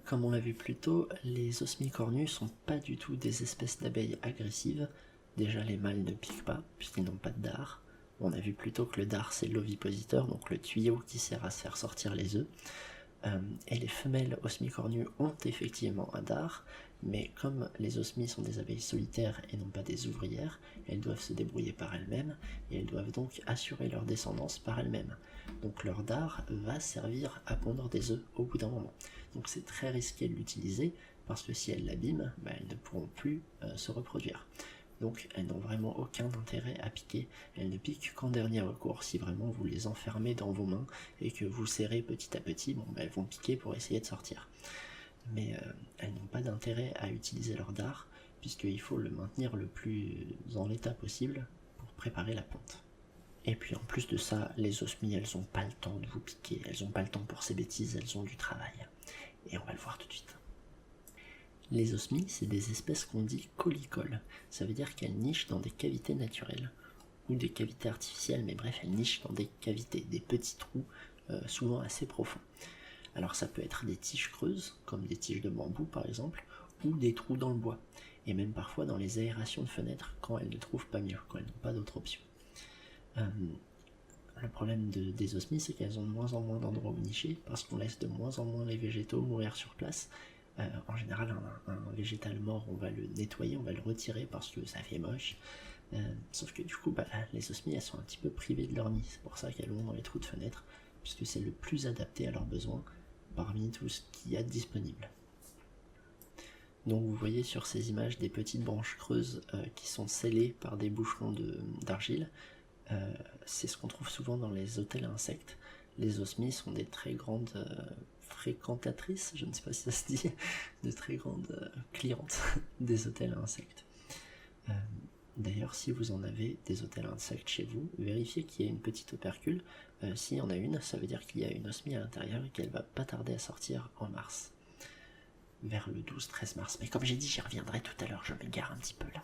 Speaker 1: Comme on l'a vu plus tôt, les osmies cornues sont pas du tout des espèces d'abeilles agressives. Déjà les mâles ne piquent pas, puisqu'ils n'ont pas de dard. On a vu plus tôt que le dard c'est l'ovipositeur, donc le tuyau qui sert à faire sortir les œufs. Et les femelles osmies cornues ont effectivement un dard, mais comme les osmies sont des abeilles solitaires et non pas des ouvrières, elles doivent se débrouiller par elles-mêmes, et elles doivent donc assurer leur descendance par elles-mêmes. Donc leur dard va servir à pondre des œufs au bout d'un moment. Donc c'est très risqué de l'utiliser, parce que si elles l'abîment, elles ne pourront plus se reproduire. Donc elles n'ont vraiment aucun intérêt à piquer, elles ne piquent qu'en dernier recours, si vraiment vous les enfermez dans vos mains et que vous serrez petit à petit, elles vont piquer pour essayer de sortir. Mais elles n'ont pas d'intérêt à utiliser leur dard, puisqu'il faut le maintenir le plus en l'état possible pour préparer la ponte. Et puis en plus de ça, les osmies, elles n'ont pas le temps de vous piquer, elles n'ont pas le temps pour ces bêtises, elles ont du travail. Et on va le voir tout de suite. Les osmies, c'est des espèces qu'on dit caulicoles. Ça veut dire qu'elles nichent dans des cavités naturelles, ou des cavités artificielles, mais bref, elles nichent dans des cavités, des petits trous, souvent assez profonds. Alors ça peut être des tiges creuses, comme des tiges de bambou par exemple, ou des trous dans le bois, et même parfois dans les aérations de fenêtres quand elles ne trouvent pas mieux, quand elles n'ont pas d'autre option. Le problème des osmies, c'est qu'elles ont de moins en moins d'endroits où nicher, parce qu'on laisse de moins en moins les végétaux mourir sur place. En général, un végétal mort, on va le nettoyer, on va le retirer parce que ça fait moche. Sauf que du coup, les osmies, elles sont un petit peu privées de leur nid. C'est pour ça qu'elles vont dans les trous de fenêtre, puisque c'est le plus adapté à leurs besoins parmi tout ce qu'il y a de disponible. Donc vous voyez sur ces images des petites branches creuses qui sont scellées par des bouchons d'argile. C'est ce qu'on trouve souvent dans les hôtels à insectes. Les osmies sont des très grandes fréquentatrices, je ne sais pas si ça se dit, de très grandes clientes des hôtels à insectes. D'ailleurs, si vous en avez des hôtels à insectes chez vous, vérifiez qu'il y a une petite opercule. S'il y en a une, ça veut dire qu'il y a une osmie à l'intérieur et qu'elle va pas tarder à sortir en mars. Vers le 12-13 mars. Mais comme j'ai dit, j'y reviendrai tout à l'heure, je m'égare un petit peu là.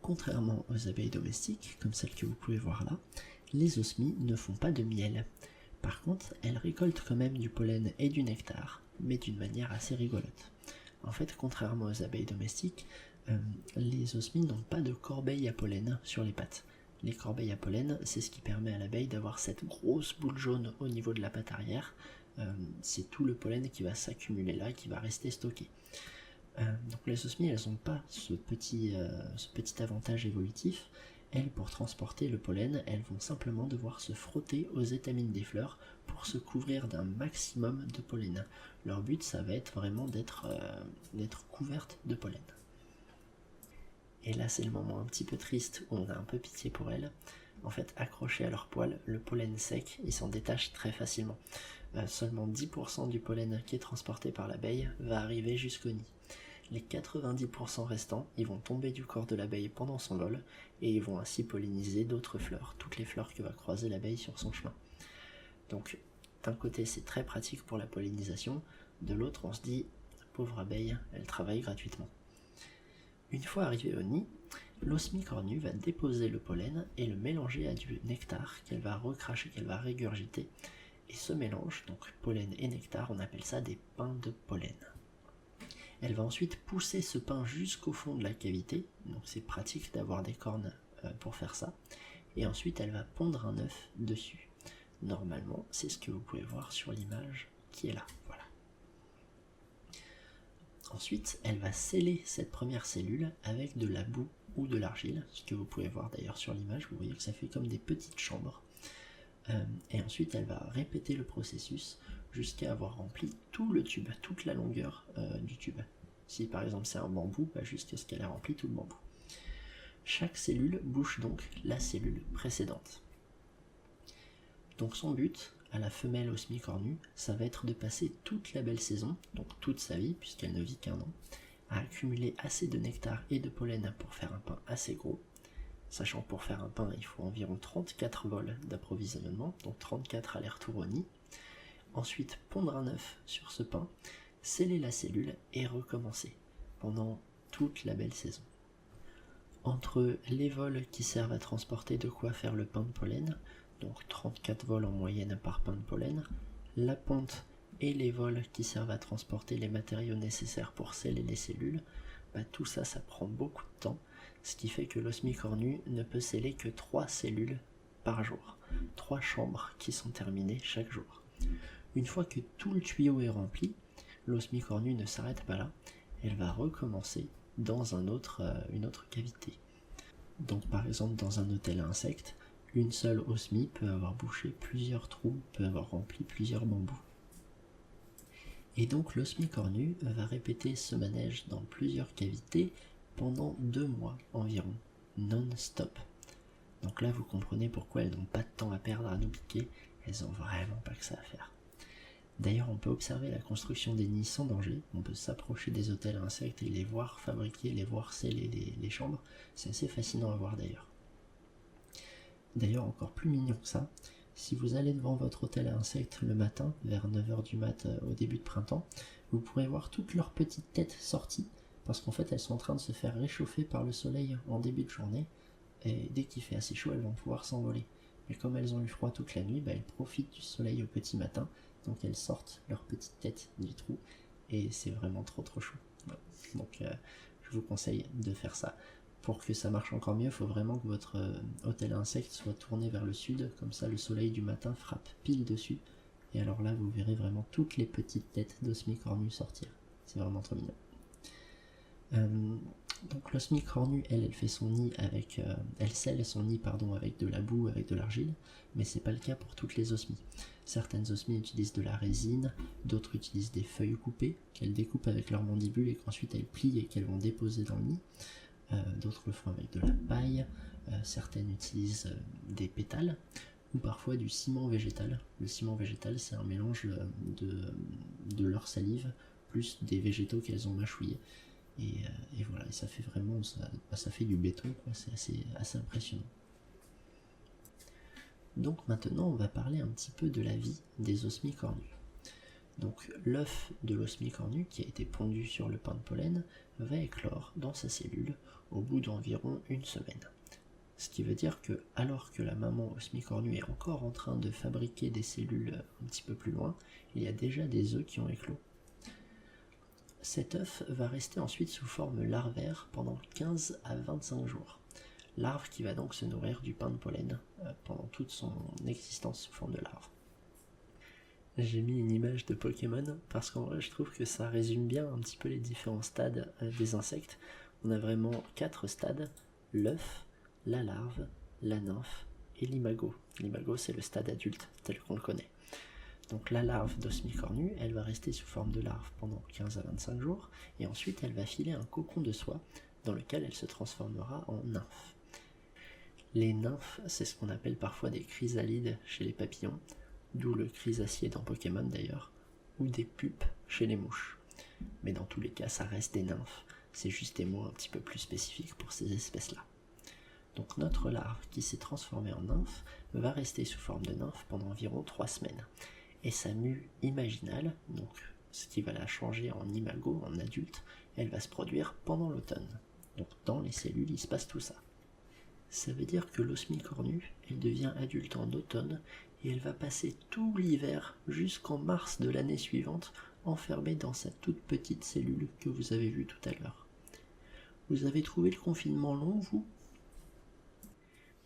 Speaker 1: Contrairement aux abeilles domestiques, comme celles que vous pouvez voir là, les osmies ne font pas de miel. Par contre, elles récoltent quand même du pollen et du nectar, mais d'une manière assez rigolote. En fait, contrairement aux abeilles domestiques, les osmies n'ont pas de corbeille à pollen sur les pattes. Les corbeilles à pollen, c'est ce qui permet à l'abeille d'avoir cette grosse boule jaune au niveau de la patte arrière. C'est tout le pollen qui va s'accumuler là et qui va rester stocké. Donc les osmies, elles n'ont pas ce petit avantage évolutif. Elles, pour transporter le pollen, elles vont simplement devoir se frotter aux étamines des fleurs pour se couvrir d'un maximum de pollen. Leur but, ça va être vraiment d'être couvertes de pollen. Et là, c'est le moment un petit peu triste où on a un peu pitié pour elles. En fait, accrochés à leurs poils, le pollen sec, il s'en détache très facilement. Seulement 10% du pollen qui est transporté par l'abeille va arriver jusqu'au nid. Les 90% restants, ils vont tomber du corps de l'abeille pendant son vol et ils vont ainsi polliniser d'autres fleurs, toutes les fleurs que va croiser l'abeille sur son chemin. Donc, d'un côté, c'est très pratique pour la pollinisation, de l'autre, on se dit, pauvre abeille, elle travaille gratuitement. Une fois arrivée au nid, l'osmie cornue va déposer le pollen et le mélanger à du nectar qu'elle va recracher, qu'elle va régurgiter. Et ce mélange, donc pollen et nectar, on appelle ça des pains de pollen. Elle va ensuite pousser ce pain jusqu'au fond de la cavité, donc c'est pratique d'avoir des cornes pour faire ça. Et ensuite, elle va pondre un œuf dessus. Normalement, c'est ce que vous pouvez voir sur l'image qui est là. Voilà. Ensuite, elle va sceller cette première cellule avec de la boue ou de l'argile, ce que vous pouvez voir d'ailleurs sur l'image, vous voyez que ça fait comme des petites chambres. Et ensuite, elle va répéter le processus jusqu'à avoir rempli tout le tube, toute la longueur du tube. Si par exemple c'est un bambou, jusqu'à ce qu'elle ait rempli tout le bambou. Chaque cellule bouche donc la cellule précédente. Donc son but, à la femelle osmie cornue, ça va être de passer toute la belle saison, donc toute sa vie, puisqu'elle ne vit qu'un an, à accumuler assez de nectar et de pollen pour faire un pain assez gros, sachant que pour faire un pain, il faut environ 34 vols d'approvisionnement, donc 34 allers-retours au nid. Ensuite, pondre un œuf sur ce pain, sceller la cellule et recommencer pendant toute la belle saison. Entre les vols qui servent à transporter de quoi faire le pain de pollen, donc 34 vols en moyenne par pain de pollen, la ponte et les vols qui servent à transporter les matériaux nécessaires pour sceller les cellules, tout ça, ça prend beaucoup de temps, ce qui fait que l'osmie cornue ne peut sceller que 3 cellules par jour, 3 chambres qui sont terminées chaque jour. Une fois que tout le tuyau est rempli, l'osmie cornue ne s'arrête pas là, elle va recommencer dans une autre cavité. Donc par exemple dans un hôtel à insectes, une seule osmie peut avoir bouché plusieurs trous, peut avoir rempli plusieurs bambous. Et donc l'osmie cornue va répéter ce manège dans plusieurs cavités pendant 2 mois environ, non-stop. Donc là vous comprenez pourquoi elles n'ont pas de temps à perdre à nous piquer, elles n'ont vraiment pas que ça à faire. D'ailleurs, on peut observer la construction des nids sans danger, on peut s'approcher des hôtels à insectes et les voir fabriquer, les voir sceller les chambres, c'est assez fascinant à voir d'ailleurs. D'ailleurs, encore plus mignon que ça, si vous allez devant votre hôtel à insectes le matin, vers 9h du mat au début de printemps, vous pourrez voir toutes leurs petites têtes sorties, parce qu'en fait elles sont en train de se faire réchauffer par le soleil en début de journée, et dès qu'il fait assez chaud, elles vont pouvoir s'envoler. Mais comme elles ont eu froid toute la nuit, elles profitent du soleil au petit matin, donc elles sortent leur petite tête du trou, et c'est vraiment trop chaud. Voilà. Donc je vous conseille de faire ça. Pour que ça marche encore mieux, il faut vraiment que votre hôtel à insectes soit tourné vers le sud, comme ça le soleil du matin frappe pile dessus, et alors là vous verrez vraiment toutes les petites têtes d'osmie cornue sortir. C'est vraiment trop mignon. Donc l'osmie cornue, elle fait son nid avec, elle scelle son nid avec de la boue, avec de l'argile, mais c'est pas le cas pour toutes les osmies. Certaines osmies utilisent de la résine, d'autres utilisent des feuilles coupées qu'elles découpent avec leur mandibule et qu'ensuite elles plient et qu'elles vont déposer dans le nid. D'autres le font avec de la paille, certaines utilisent des pétales, ou parfois du ciment végétal. Le ciment végétal, c'est un mélange de leur salive plus des végétaux qu'elles ont mâchouillés. Et voilà, et ça fait vraiment, ça fait du béton, quoi. C'est assez impressionnant. Donc maintenant, on va parler un petit peu de la vie des osmicornus. Donc l'œuf de l'osmicornu qui a été pondu sur le pain de pollen va éclore dans sa cellule au bout d'environ une semaine. Ce qui veut dire que alors que la maman osmicornu est encore en train de fabriquer des cellules un petit peu plus loin, il y a déjà des œufs qui ont éclos. Cet œuf va rester ensuite sous forme larvaire pendant 15 à 25 jours. Larve qui va donc se nourrir du pain de pollen pendant toute son existence sous forme de larve. J'ai mis une image de Pokémon parce qu'en vrai je trouve que ça résume bien un petit peu les différents stades des insectes. On a vraiment 4 stades: l'œuf, la larve, la nymphe et l'imago. L'imago, c'est le stade adulte tel qu'on le connaît. Donc la larve d'osmicornu, elle va rester sous forme de larve pendant 15 à 25 jours et ensuite elle va filer un cocon de soie dans lequel elle se transformera en nymphe. Les nymphes, c'est ce qu'on appelle parfois des chrysalides chez les papillons, d'où le chrysacier dans Pokémon d'ailleurs, ou des pupes chez les mouches. Mais dans tous les cas, ça reste des nymphes, c'est juste des mots un petit peu plus spécifiques pour ces espèces-là. Donc notre larve qui s'est transformée en nymphe va rester sous forme de nymphe pendant environ 3 semaines. Et sa mue imaginale, donc ce qui va la changer en imago, en adulte, elle va se produire pendant l'automne. Donc dans les cellules, il se passe tout ça. Ça veut dire que l'osmicornu, elle devient adulte en automne et elle va passer tout l'hiver jusqu'en mars de l'année suivante enfermée dans sa toute petite cellule que vous avez vue tout à l'heure. Vous avez trouvé le confinement long, vous ?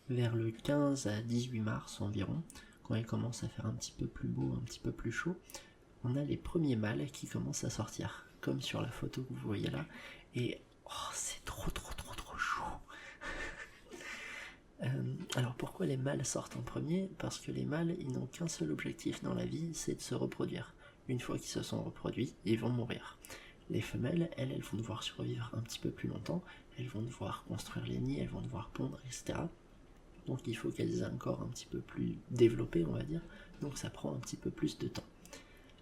Speaker 1: Vers le 15 à 18 mars environ, quand il commence à faire un petit peu plus beau, un petit peu plus chaud, on a les premiers mâles qui commencent à sortir, comme sur la photo que vous voyez là, et c'est trop chaud. Alors pourquoi les mâles sortent en premier ? Parce que les mâles, ils n'ont qu'un seul objectif dans la vie, c'est de se reproduire. Une fois qu'ils se sont reproduits, ils vont mourir. Les femelles, elles vont devoir survivre un petit peu plus longtemps, elles vont devoir construire les nids, elles vont devoir pondre, etc. Donc il faut qu'elles aient un corps un petit peu plus développé, on va dire, donc ça prend un petit peu plus de temps.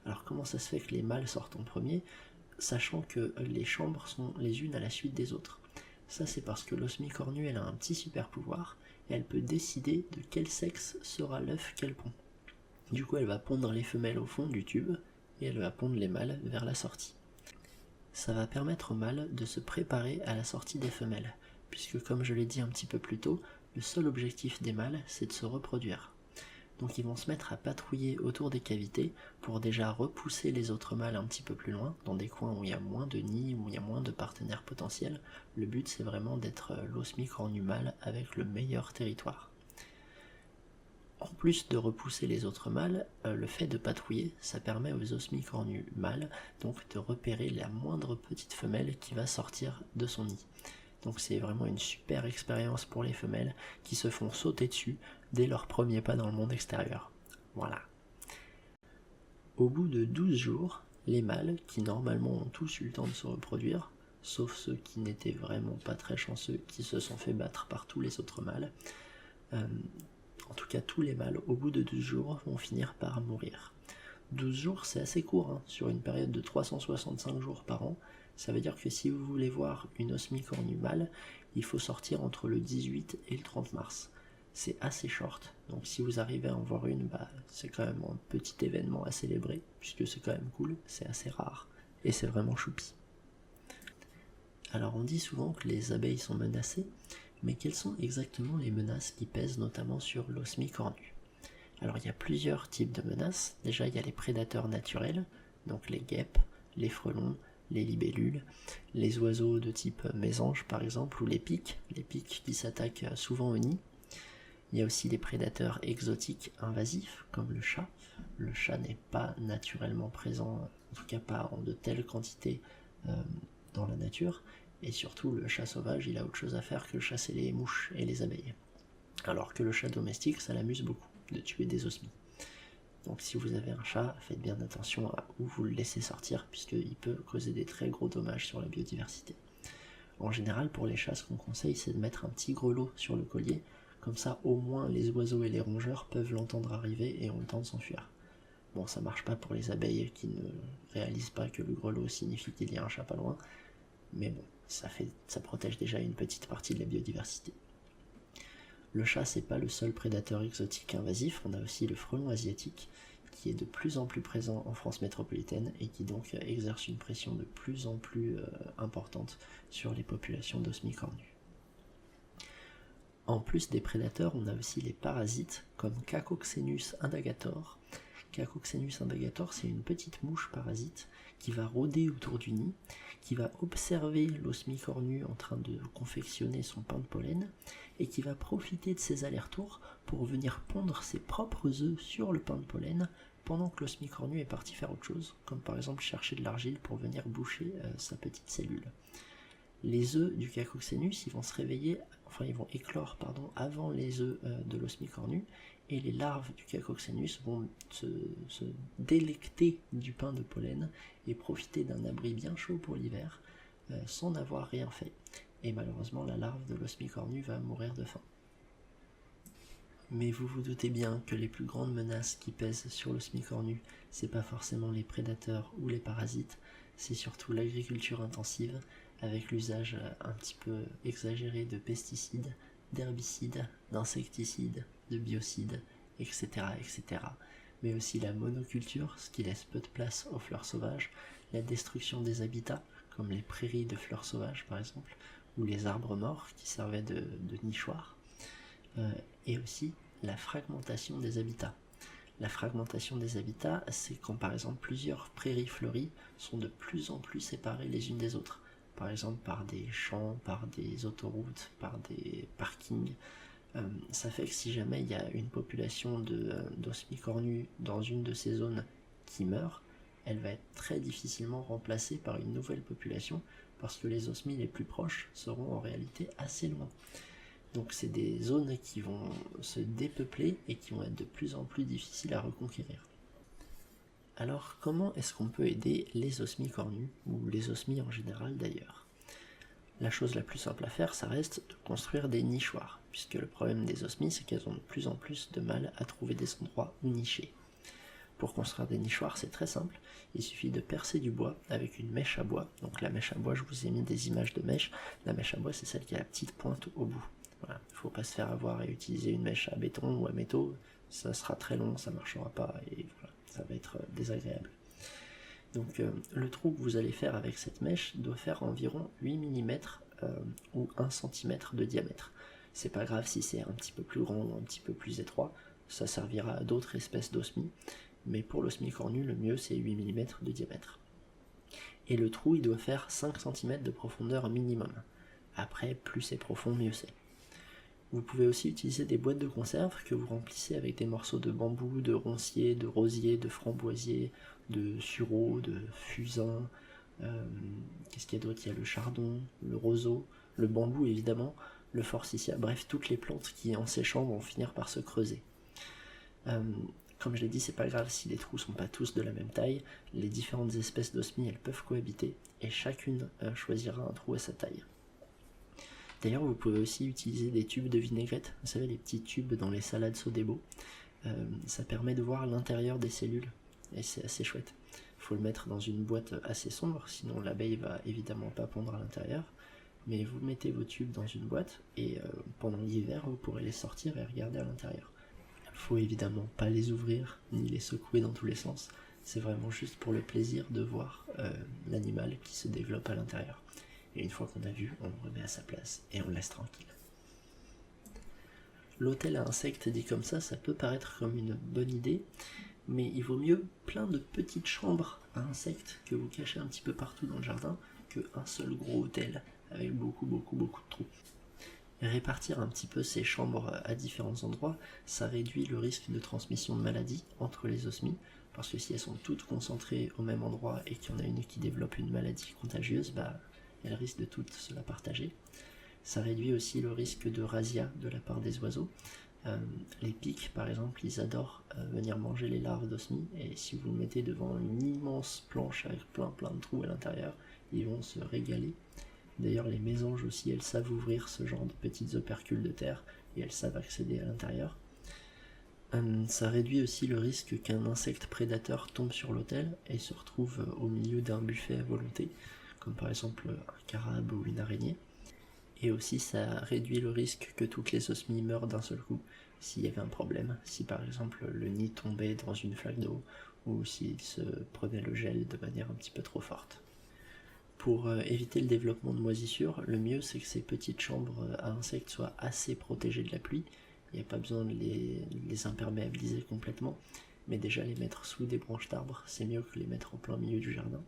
Speaker 1: Alors comment ça se fait que les mâles sortent en premier, sachant que les chambres sont les unes à la suite des autres ? Ça c'est parce que l'osmicornu, elle a un petit super pouvoir, et elle peut décider de quel sexe sera l'œuf qu'elle pond. Du coup elle va pondre les femelles au fond du tube, et elle va pondre les mâles vers la sortie. Ça va permettre aux mâles de se préparer à la sortie des femelles, puisque comme je l'ai dit un petit peu plus tôt, le seul objectif des mâles, c'est de se reproduire. Donc ils vont se mettre à patrouiller autour des cavités pour déjà repousser les autres mâles un petit peu plus loin, dans des coins où il y a moins de nids, où il y a moins de partenaires potentiels. Le but, c'est vraiment d'être l'osmicornu mâle avec le meilleur territoire. En plus de repousser les autres mâles, le fait de patrouiller, ça permet aux osmicornus mâles donc de repérer la moindre petite femelle qui va sortir de son nid. Donc c'est vraiment une super expérience pour les femelles qui se font sauter dessus dès leur premier pas dans le monde extérieur. Voilà. Au bout de 12 jours, les mâles, qui normalement ont tous eu le temps de se reproduire, sauf ceux qui n'étaient vraiment pas très chanceux, qui se sont fait battre par tous les autres mâles, en tout cas tous les mâles, au bout de 12 jours, vont finir par mourir. 12 jours, c'est assez court, hein, sur une période de 365 jours par an. Ça veut dire que si vous voulez voir une osmicornu mâle, il faut sortir entre le 18 et le 30 mars. C'est assez short, donc si vous arrivez à en voir une, c'est quand même un petit événement à célébrer, puisque c'est quand même cool, c'est assez rare, et c'est vraiment choupi. Alors on dit souvent que les abeilles sont menacées, mais quelles sont exactement les menaces qui pèsent notamment sur l'osmicornu ? Alors il y a plusieurs types de menaces. Déjà il y a les prédateurs naturels, donc les guêpes, les frelons, les libellules, les oiseaux de type mésange par exemple, ou les pics qui s'attaquent souvent au nid. Il y a aussi les prédateurs exotiques invasifs, comme le chat. Le chat n'est pas naturellement présent, en tout cas pas en de telles quantités dans la nature, et surtout le chat sauvage, il a autre chose à faire que chasser les mouches et les abeilles. Alors que le chat domestique, ça l'amuse beaucoup de tuer des osmies. Donc si vous avez un chat, faites bien attention à où vous le laissez sortir, puisqu'il peut causer des très gros dommages sur la biodiversité. En général, pour les chats, ce qu'on conseille, c'est de mettre un petit grelot sur le collier, Comme ça, au moins, les oiseaux et les rongeurs peuvent l'entendre arriver et ont le temps de s'enfuir. Bon, ça marche pas pour les abeilles qui ne réalisent pas que le grelot signifie qu'il y a un chat pas loin, mais bon, ça protège déjà une petite partie de la biodiversité. Le chat, c'est pas le seul prédateur exotique invasif, on a aussi le frelon asiatique, qui est de plus en plus présent en France métropolitaine et qui donc exerce une pression de plus en plus importante sur les populations d'osmies cornues. En plus des prédateurs, on a aussi les parasites comme Cacoxenus indagator. Cacoxenus indagator, c'est une petite mouche parasite qui va rôder autour du nid, qui va observer l'osmie cornue en train de confectionner son pain de pollen et qui va profiter de ses allers-retours pour venir pondre ses propres œufs sur le pain de pollen pendant que l'osmie cornue est parti faire autre chose, comme par exemple chercher de l'argile pour venir boucher sa petite cellule. Les œufs du Cacoxenus, ils vont se réveiller, ils vont éclore avant les œufs de l'osmie cornue, et les larves du Cacoxenus vont se délecter du pain de pollen et profiter d'un abri bien chaud pour l'hiver sans n'avoir rien fait. Et malheureusement, la larve de l'osmie cornue va mourir de faim. Mais vous vous doutez bien que les plus grandes menaces qui pèsent sur l'osmie cornue, c'est pas forcément les prédateurs ou les parasites, c'est surtout l'agriculture intensive, avec l'usage un petit peu exagéré de pesticides, d'herbicides, d'insecticides, de biocides, etc., etc. Mais aussi la monoculture, ce qui laisse peu de place aux fleurs sauvages, la destruction des habitats, comme les prairies de fleurs sauvages par exemple, ou les arbres morts qui servaient de nichoirs, et aussi la fragmentation des habitats. La fragmentation des habitats, c'est quand par exemple plusieurs prairies fleuries sont de plus en plus séparées les unes des autres. Par exemple par des champs, par des autoroutes, par des parkings. Ça fait que si jamais il y a une population d'osmies cornues dans une de ces zones qui meurt, elle va être très difficilement remplacée par une nouvelle population parce que les osmies les plus proches seront en réalité assez loin. Donc c'est des zones qui vont se dépeupler et qui vont être de plus en plus difficiles à reconquérir. Alors comment est-ce qu'on peut aider les osmies cornues, ou les osmies en général d'ailleurs? La chose la plus simple à faire, ça reste de construire des nichoirs, puisque le problème des osmies, c'est qu'elles ont de plus en plus de mal à trouver des endroits où nicher. Pour construire des nichoirs, c'est très simple, il suffit de percer du bois avec une mèche à bois. Donc la mèche à bois, je vous ai mis des images de mèche. La mèche à bois, c'est celle qui a la petite pointe au bout. Voilà. Il ne faut pas se faire avoir et utiliser une mèche à béton ou à métaux, ça sera très long, ça ne marchera pas, et voilà, ça va être désagréable. Donc le trou que vous allez faire avec cette mèche doit faire environ 8 mm ou 1 cm de diamètre. C'est pas grave si c'est un petit peu plus grand ou un petit peu plus étroit, ça servira à d'autres espèces d'osmies, mais pour l'osmie cornue, le mieux c'est 8 mm de diamètre. Et le trou, il doit faire 5 cm de profondeur minimum. Après, plus c'est profond, mieux c'est. Vous pouvez aussi utiliser des boîtes de conserve que vous remplissez avec des morceaux de bambou, de roncier, de rosier, de framboisier, de sureau, de fusain. Qu'est-ce qu'il y a d'autre? Il y a le chardon, le roseau, le bambou évidemment, le forsythia, bref, toutes les plantes qui en séchant vont finir par se creuser. Comme je l'ai dit, c'est pas grave si les trous sont pas tous de la même taille, les différentes espèces d'osmies elles peuvent cohabiter et chacune choisira un trou à sa taille. D'ailleurs, vous pouvez aussi utiliser des tubes de vinaigrette, vous savez, les petits tubes dans les salades Sodebo. Ça permet de voir l'intérieur des cellules, et c'est assez chouette. Il faut le mettre dans une boîte assez sombre, sinon l'abeille va évidemment pas pondre à l'intérieur. Mais vous mettez vos tubes dans une boîte, et pendant l'hiver, vous pourrez les sortir et regarder à l'intérieur. Il faut évidemment pas les ouvrir, ni les secouer dans tous les sens. C'est vraiment juste pour le plaisir de voir l'animal qui se développe à l'intérieur. Et une fois qu'on a vu, on le remet à sa place et on le laisse tranquille. L'hôtel à insectes dit comme ça peut paraître comme une bonne idée, mais il vaut mieux plein de petites chambres à insectes que vous cachez un petit peu partout dans le jardin qu'un seul gros hôtel avec beaucoup de trous. Et répartir un petit peu ces chambres à différents endroits, ça réduit le risque de transmission de maladies entre les osmies, parce que si elles sont toutes concentrées au même endroit et qu'il y en a une qui développe une maladie contagieuse, elles risquent de toutes se la partager. Ça réduit aussi le risque de razzia de la part des oiseaux. Les pics, par exemple, ils adorent venir manger les larves d'osmies, et si vous le mettez devant une immense planche avec plein de trous à l'intérieur, ils vont se régaler. D'ailleurs, les mésanges aussi, elles savent ouvrir ce genre de petites opercules de terre, et elles savent accéder à l'intérieur. Ça réduit aussi le risque qu'un insecte prédateur tombe sur l'autel et se retrouve au milieu d'un buffet à volonté, comme par exemple un carabe ou une araignée. Et aussi ça réduit le risque que toutes les osmies meurent d'un seul coup, s'il y avait un problème, si par exemple le nid tombait dans une flaque d'eau, ou s'il se prenait le gel de manière un petit peu trop forte. Pour éviter le développement de moisissures, le mieux c'est que ces petites chambres à insectes soient assez protégées de la pluie. Il n'y a pas besoin de les imperméabiliser complètement, mais déjà les mettre sous des branches d'arbres, c'est mieux que les mettre en plein milieu du jardin.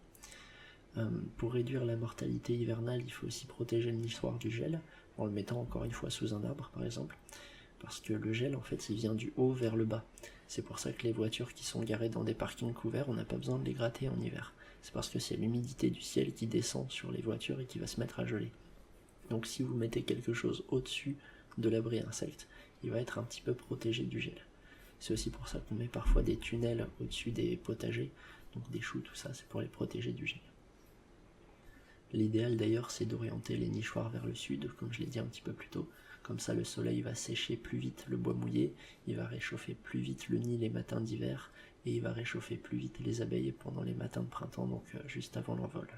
Speaker 1: Pour réduire la mortalité hivernale, il faut aussi protéger le nichoir du gel, en le mettant encore une fois sous un arbre par exemple, parce que le gel en fait il vient du haut vers le bas. C'est pour ça que les voitures qui sont garées dans des parkings couverts, on n'a pas besoin de les gratter en hiver. C'est parce que c'est l'humidité du ciel qui descend sur les voitures et qui va se mettre à geler. Donc si vous mettez quelque chose au-dessus de l'abri insecte, il va être un petit peu protégé du gel. C'est aussi pour ça qu'on met parfois des tunnels au-dessus des potagers, donc des choux, tout ça, c'est pour les protéger du gel. L'idéal d'ailleurs c'est d'orienter les nichoirs vers le sud, comme je l'ai dit un petit peu plus tôt, comme ça le soleil va sécher plus vite le bois mouillé, il va réchauffer plus vite le nid les matins d'hiver, et il va réchauffer plus vite les abeilles pendant les matins de printemps, donc juste avant l'envol.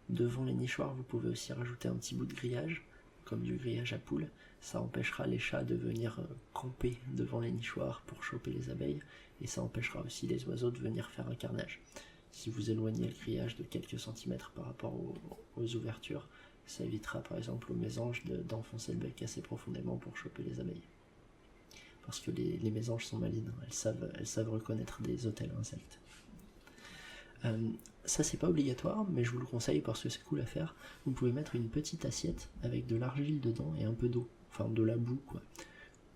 Speaker 1: Devant les nichoirs, vous pouvez aussi rajouter un petit bout de grillage, comme du grillage à poules. Ça empêchera les chats de venir camper devant les nichoirs pour choper les abeilles, et ça empêchera aussi les oiseaux de venir faire un carnage. Si vous éloignez le grillage de quelques centimètres par rapport aux ouvertures, ça évitera par exemple aux mésanges d'enfoncer le bec assez profondément pour choper les abeilles. Parce que les mésanges sont malines, elles savent reconnaître des hôtels à insectes. Ça c'est pas obligatoire, mais je vous le conseille parce que c'est cool à faire. Vous pouvez mettre une petite assiette avec de l'argile dedans et un peu d'eau, enfin de la boue quoi.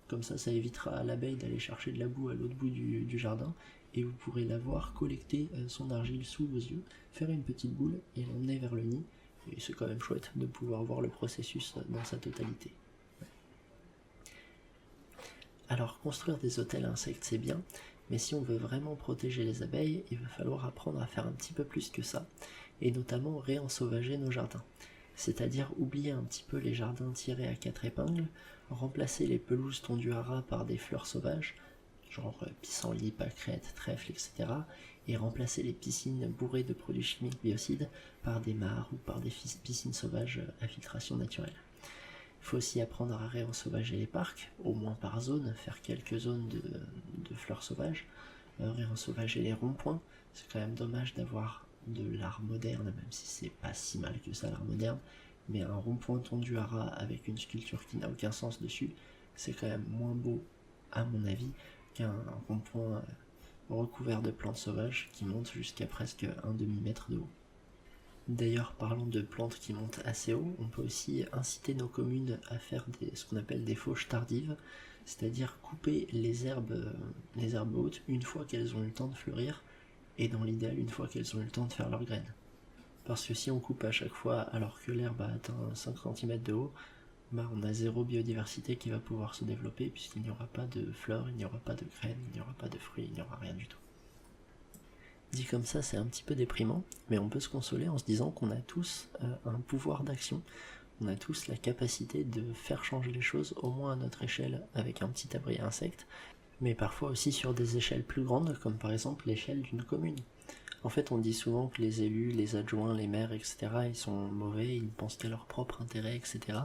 Speaker 1: Comme ça évitera à l'abeille d'aller chercher de la boue à l'autre bout du jardin, et vous pourrez la voir collecter son argile sous vos yeux, faire une petite boule et l'emmener vers le nid. Et c'est quand même chouette de pouvoir voir le processus dans sa totalité. Alors construire des hôtels à insectes c'est bien, mais si on veut vraiment protéger les abeilles, il va falloir apprendre à faire un petit peu plus que ça, et notamment réensauvager nos jardins. C'est-à-dire oublier un petit peu les jardins tirés à 4 épingles, remplacer les pelouses tondues à ras par des fleurs sauvages, genre pissenlit, pâquerette, trèfle, etc., et remplacer les piscines bourrées de produits chimiques biocides par des mares ou par des piscines sauvages à filtration naturelle. Il faut aussi apprendre à réensauvager les parcs, au moins par zone, faire quelques zones de fleurs sauvages, réensauvager les ronds-points. C'est quand même dommage d'avoir de l'art moderne, même si c'est pas si mal que ça l'art moderne, mais un rond-point tondu à ras avec une sculpture qui n'a aucun sens dessus, c'est quand même moins beau, à mon avis, qu'un rond-point recouvert de plantes sauvages qui monte jusqu'à presque un demi-mètre de haut. D'ailleurs, parlons de plantes qui montent assez haut, on peut aussi inciter nos communes à faire ce qu'on appelle des fauches tardives, c'est-à-dire couper les herbes hautes une fois qu'elles ont eu le temps de fleurir, et dans l'idéal une fois qu'elles ont eu le temps de faire leurs graines. Parce que si on coupe à chaque fois alors que l'herbe a atteint 5 cm de haut, on a zéro biodiversité qui va pouvoir se développer puisqu'il n'y aura pas de fleurs, il n'y aura pas de graines, il n'y aura pas de fruits, il n'y aura rien du tout. Dit comme ça, c'est un petit peu déprimant, mais on peut se consoler en se disant qu'on a tous un pouvoir d'action, on a tous la capacité de faire changer les choses, au moins à notre échelle avec un petit abri à insectes, mais parfois aussi sur des échelles plus grandes, comme par exemple l'échelle d'une commune. En fait, on dit souvent que les élus, les adjoints, les maires, etc., ils sont mauvais, ils ne pensent qu'à leur propre intérêt, etc.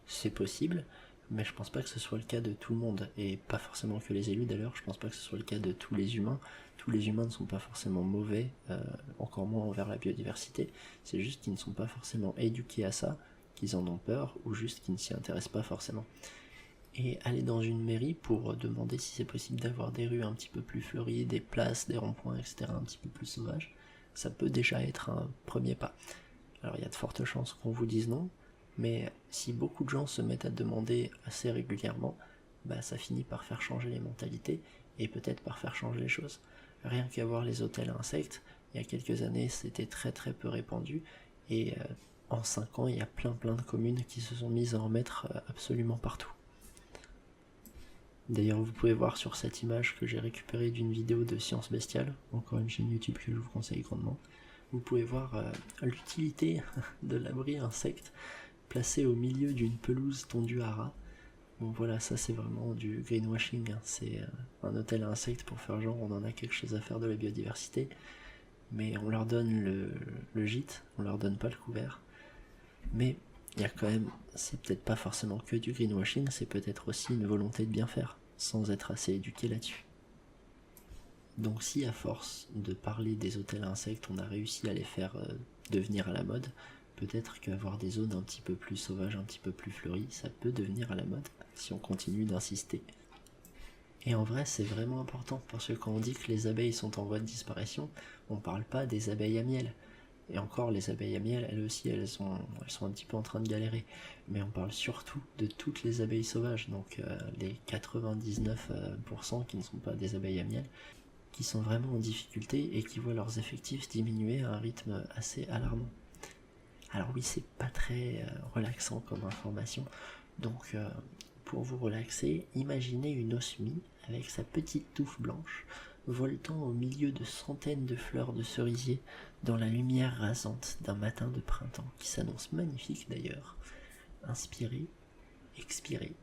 Speaker 1: C'est possible, mais je pense pas que ce soit le cas de tout le monde, et pas forcément que les élus d'ailleurs, je pense pas que ce soit le cas de tous les humains. Tous les humains ne sont pas forcément mauvais, encore moins envers la biodiversité, c'est juste qu'ils ne sont pas forcément éduqués à ça, qu'ils en ont peur, ou juste qu'ils ne s'y intéressent pas forcément. Et aller dans une mairie pour demander si c'est possible d'avoir des rues un petit peu plus fleuries, des places, des ronds-points, etc., un petit peu plus sauvages, ça peut déjà être un premier pas. Alors il y a de fortes chances qu'on vous dise non, mais si beaucoup de gens se mettent à demander assez régulièrement, ça finit par faire changer les mentalités et peut-être par faire changer les choses. Rien qu'avoir les hôtels à insectes, il y a quelques années c'était très très peu répandu, et en 5 ans il y a plein de communes qui se sont mises à en mettre absolument partout. D'ailleurs vous pouvez voir sur cette image que j'ai récupérée d'une vidéo de Science Bestiale, encore une chaîne YouTube que je vous conseille grandement, vous pouvez voir l'utilité de l'abri insecte placé au milieu d'une pelouse tondue à ras. Bon voilà, ça c'est vraiment du greenwashing, hein. C'est un hôtel à insectes pour faire genre on en a quelque chose à faire de la biodiversité, mais on leur donne le gîte, on leur donne pas le couvert. Mais il y a quand même, c'est peut-être pas forcément que du greenwashing, c'est peut-être aussi une volonté de bien faire, sans être assez éduqué là-dessus. Donc si à force de parler des hôtels à insectes, on a réussi à les faire devenir à la mode, peut-être qu'avoir des zones un petit peu plus sauvages, un petit peu plus fleuries, ça peut devenir à la mode, si on continue d'insister. Et en vrai, c'est vraiment important, parce que quand on dit que les abeilles sont en voie de disparition, on parle pas des abeilles à miel. Et encore, les abeilles à miel, elles aussi, elles sont un petit peu en train de galérer. Mais on parle surtout de toutes les abeilles sauvages, donc les 99% qui ne sont pas des abeilles à miel, qui sont vraiment en difficulté et qui voient leurs effectifs diminuer à un rythme assez alarmant. Alors oui, c'est pas très relaxant comme information, donc pour vous relaxer, imaginez une osmie avec sa petite touffe blanche voltant au milieu de centaines de fleurs de cerisier dans la lumière rasante d'un matin de printemps qui s'annonce magnifique d'ailleurs. Inspirez, expirez,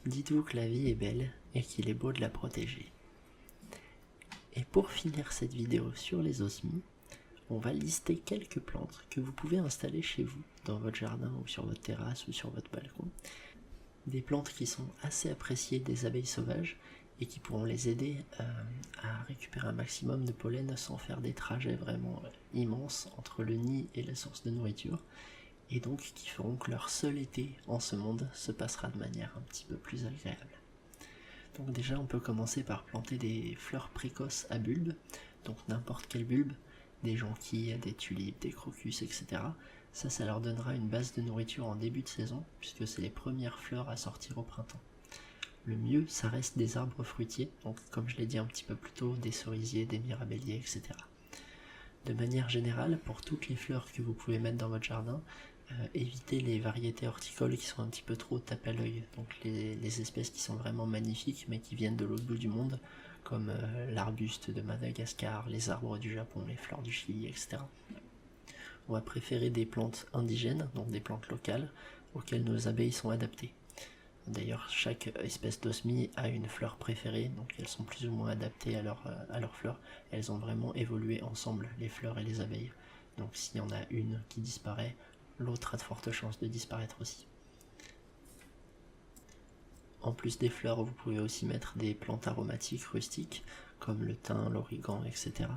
Speaker 1: dites-vous que la vie est belle et qu'il est beau de la protéger. Et pour finir cette vidéo sur les osmies, on va lister quelques plantes que vous pouvez installer chez vous, dans votre jardin ou sur votre terrasse ou sur votre balcon. Des plantes qui sont assez appréciées des abeilles sauvages et qui pourront les aider à récupérer un maximum de pollen sans faire des trajets vraiment immenses entre le nid et la source de nourriture, et donc qui feront que leur seul été en ce monde se passera de manière un petit peu plus agréable. Donc déjà on peut commencer par planter des fleurs précoces à bulbes, donc n'importe quel bulbe, des jonquilles, des tulipes, des crocus, etc. Ça leur donnera une base de nourriture en début de saison, puisque c'est les premières fleurs à sortir au printemps. Le mieux, ça reste des arbres fruitiers, donc comme je l'ai dit un petit peu plus tôt, des cerisiers, des mirabelliers, etc. De manière générale, pour toutes les fleurs que vous pouvez mettre dans votre jardin, évitez les variétés horticoles qui sont un petit peu trop tape à l'œil, donc les espèces qui sont vraiment magnifiques mais qui viennent de l'autre bout du monde, comme l'arbuste de Madagascar, les arbres du Japon, les fleurs du Chili, etc. On va préférer des plantes indigènes, donc des plantes locales, auxquelles nos abeilles sont adaptées. D'ailleurs, chaque espèce d'osmie a une fleur préférée, donc elles sont plus ou moins adaptées à leurs fleurs. Elles ont vraiment évolué ensemble, les fleurs et les abeilles. Donc s'il y en a une qui disparaît, l'autre a de fortes chances de disparaître aussi. En plus des fleurs, vous pouvez aussi mettre des plantes aromatiques rustiques, comme le thym, l'origan, etc.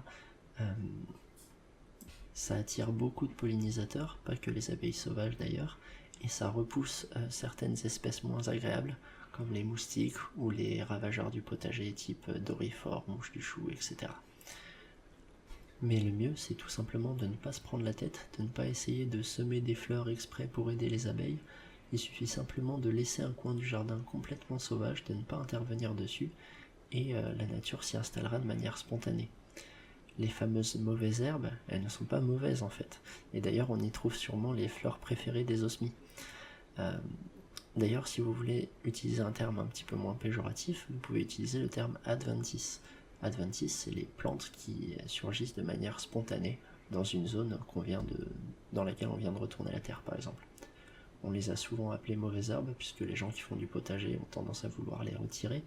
Speaker 1: Ça attire beaucoup de pollinisateurs, pas que les abeilles sauvages d'ailleurs, et ça repousse certaines espèces moins agréables, comme les moustiques ou les ravageurs du potager type dorifort, mouche du chou, etc. Mais le mieux, c'est tout simplement de ne pas se prendre la tête, de ne pas essayer de semer des fleurs exprès pour aider les abeilles. Il suffit simplement de laisser un coin du jardin complètement sauvage, de ne pas intervenir dessus, et la nature s'y installera de manière spontanée. Les fameuses mauvaises herbes, elles ne sont pas mauvaises en fait. Et d'ailleurs, on y trouve sûrement les fleurs préférées des osmies. D'ailleurs, si vous voulez utiliser un terme un petit peu moins péjoratif, vous pouvez utiliser le terme adventice. Adventice, c'est les plantes qui surgissent de manière spontanée dans une zone dans laquelle on vient de retourner la terre, par exemple. On les a souvent appelées mauvaises herbes, puisque les gens qui font du potager ont tendance à vouloir les retirer.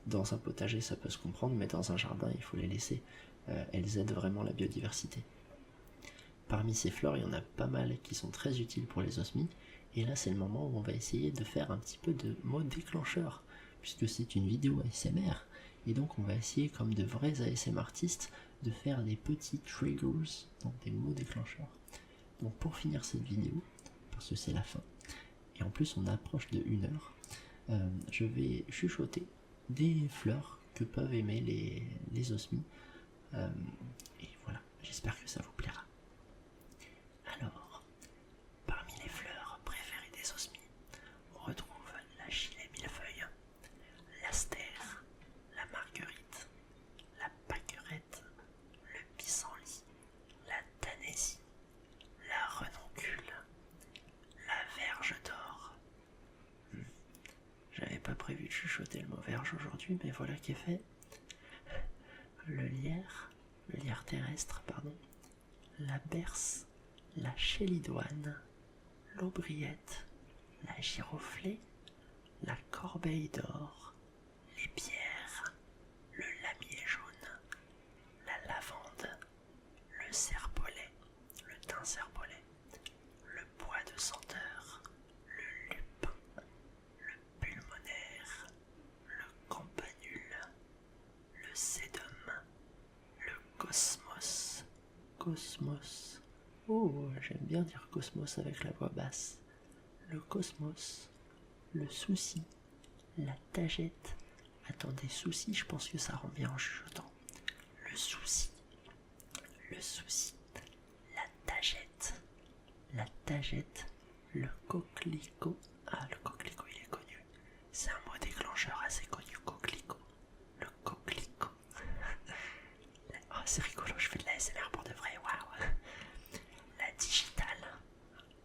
Speaker 1: Dans un potager, ça peut se comprendre, mais dans un jardin, il faut les laisser. Elles aident vraiment la biodiversité. Parmi ces fleurs, il y en a pas mal qui sont très utiles pour les osmies, et là c'est le moment où on va essayer de faire un petit peu de mots déclencheurs, puisque c'est une vidéo ASMR, et donc on va essayer comme de vrais ASMR artistes de faire des petits triggers, donc des mots déclencheurs. Donc pour finir cette vidéo, parce que c'est la fin, et en plus on approche de 1 heure, je vais chuchoter des fleurs que peuvent aimer les osmies. Et voilà, j'espère que ça vous plaira. Alors, parmi les fleurs préférées des osmies, on retrouve la gilet millefeuille, l'astère, la marguerite, la pâquerette, le pissenlit, la tanésie, la renoncule, la verge d'or. J'avais pas prévu de chuchoter le mot verge aujourd'hui, mais voilà qui est fait. Le lierre terrestre, pardon, la berce, la chélidoine, l'aubriette, la giroflée, la corbeille d'or, les pierres, le lamier jaune, la lavande, le serpolet, le thym serpolet, le bois de senteur, le lupin, le pulmonaire, le campanule, le sédum, le cosmos. Cosmos. Oh, j'aime bien dire cosmos avec la voix basse. Le cosmos, le souci, la tagette. Attendez, souci, je pense que ça rend bien en chuchotant. Le souci, la tagette, le coquelicot. Ah, le coquelicot, il est connu. C'est un mot déclencheur assez connu, coquelicot. Le coquelicot. Oh, c'est rigolo, je fais de la SMR pour de vrai, waouh. La digitale,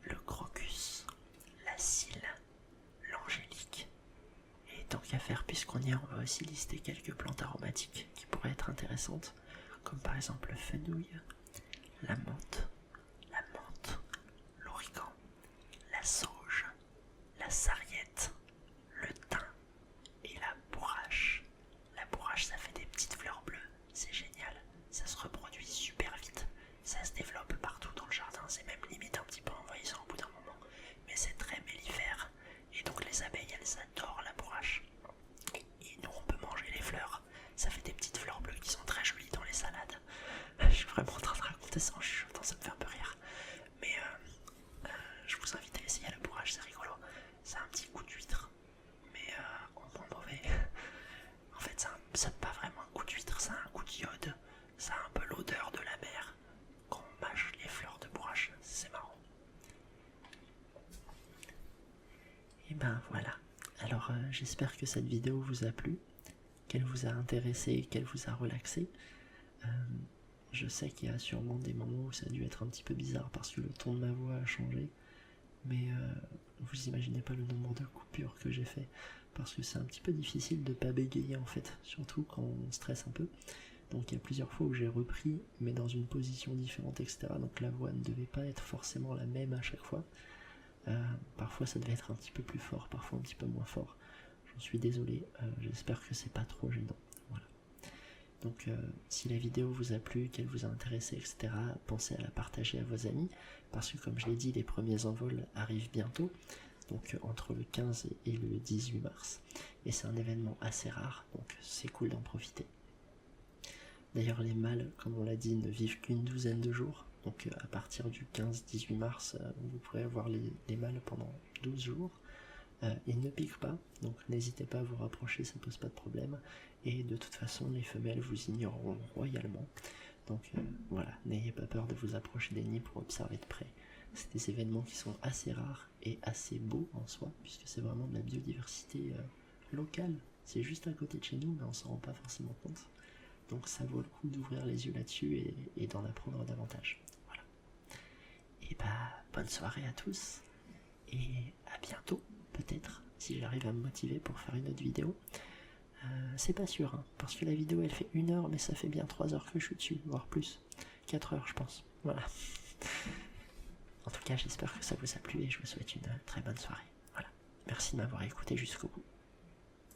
Speaker 1: le crocus, la cile, l'angélique. Et tant qu'à faire, puisqu'on y est, on va aussi lister quelques plantes aromatiques qui pourraient être intéressantes, comme par exemple le fenouil, la menthe, l'origan, la sauge, la sarriette, le thym et la bourrache. La bourrache, ça fait des petites fleurs bleues, c'est génial, ça se reproduit super vite, ça se développe partout dans le jardin, c'est même limite un petit peu envahissant au bout d'un moment, mais c'est très mellifère, et donc les abeilles, elles adorent la bourrache. Et nous, on peut manger les fleurs, ça fait des petites fleurs bleues qui sont très jolies dans les salades. Je suis vraiment en train de raconter ça en chuchotant, ça me fait un peu rire. Mais je vous invite à essayer la bourrache, c'est rigolo. Ça a un petit goût d'huître, mais en moins mauvais. En fait, ça n'a pas vraiment un goût d'huître, ça a un goût d'iode. Ça a un peu l'odeur de la mer quand on mâche les fleurs de bourrache. C'est marrant. Et ben voilà. Alors j'espère que cette vidéo vous a plu, qu'elle vous a intéressé, qu'elle vous a relaxé. Je sais qu'il y a sûrement des moments où ça a dû être un petit peu bizarre parce que le ton de ma voix a changé, mais vous imaginez pas le nombre de coupures que j'ai fait, parce que c'est un petit peu difficile de pas bégayer en fait, surtout quand on stresse un peu. Donc il y a plusieurs fois où j'ai repris, mais dans une position différente, etc. Donc la voix ne devait pas être forcément la même à chaque fois. Parfois ça devait être un petit peu plus fort, parfois un petit peu moins fort. J'en suis désolé, j'espère que c'est pas trop gênant. Voilà. Donc si la vidéo vous a plu, qu'elle vous a intéressé, etc., pensez à la partager à vos amis, parce que comme je l'ai dit, les premiers envols arrivent bientôt, donc entre le 15 et le 18 mars, et c'est un événement assez rare, donc c'est cool d'en profiter. D'ailleurs les mâles, comme on l'a dit, ne vivent qu'une douzaine de jours, donc à partir du 15-18 mars, vous pourrez avoir les mâles pendant 12 jours. Ils ne piquent pas, donc n'hésitez pas à vous rapprocher, ça pose pas de problème, et de toute façon les femelles vous ignoreront royalement, donc voilà, n'ayez pas peur de vous approcher des nids pour observer de près. C'est des événements qui sont assez rares et assez beaux en soi, puisque c'est vraiment de la biodiversité locale, c'est juste à côté de chez nous, mais on s'en rend pas forcément compte, donc ça vaut le coup d'ouvrir les yeux là-dessus et d'en apprendre davantage. Voilà. Et bah bonne soirée à tous, et à bientôt. Peut-être, si j'arrive à me motiver pour faire une autre vidéo. C'est pas sûr, hein, parce que la vidéo elle fait 1 heure, mais ça fait bien 3 heures que je suis dessus, voire plus. 4 heures je pense, voilà. En tout cas, j'espère que ça vous a plu et je vous souhaite une très bonne soirée. Voilà, merci de m'avoir écouté jusqu'au bout.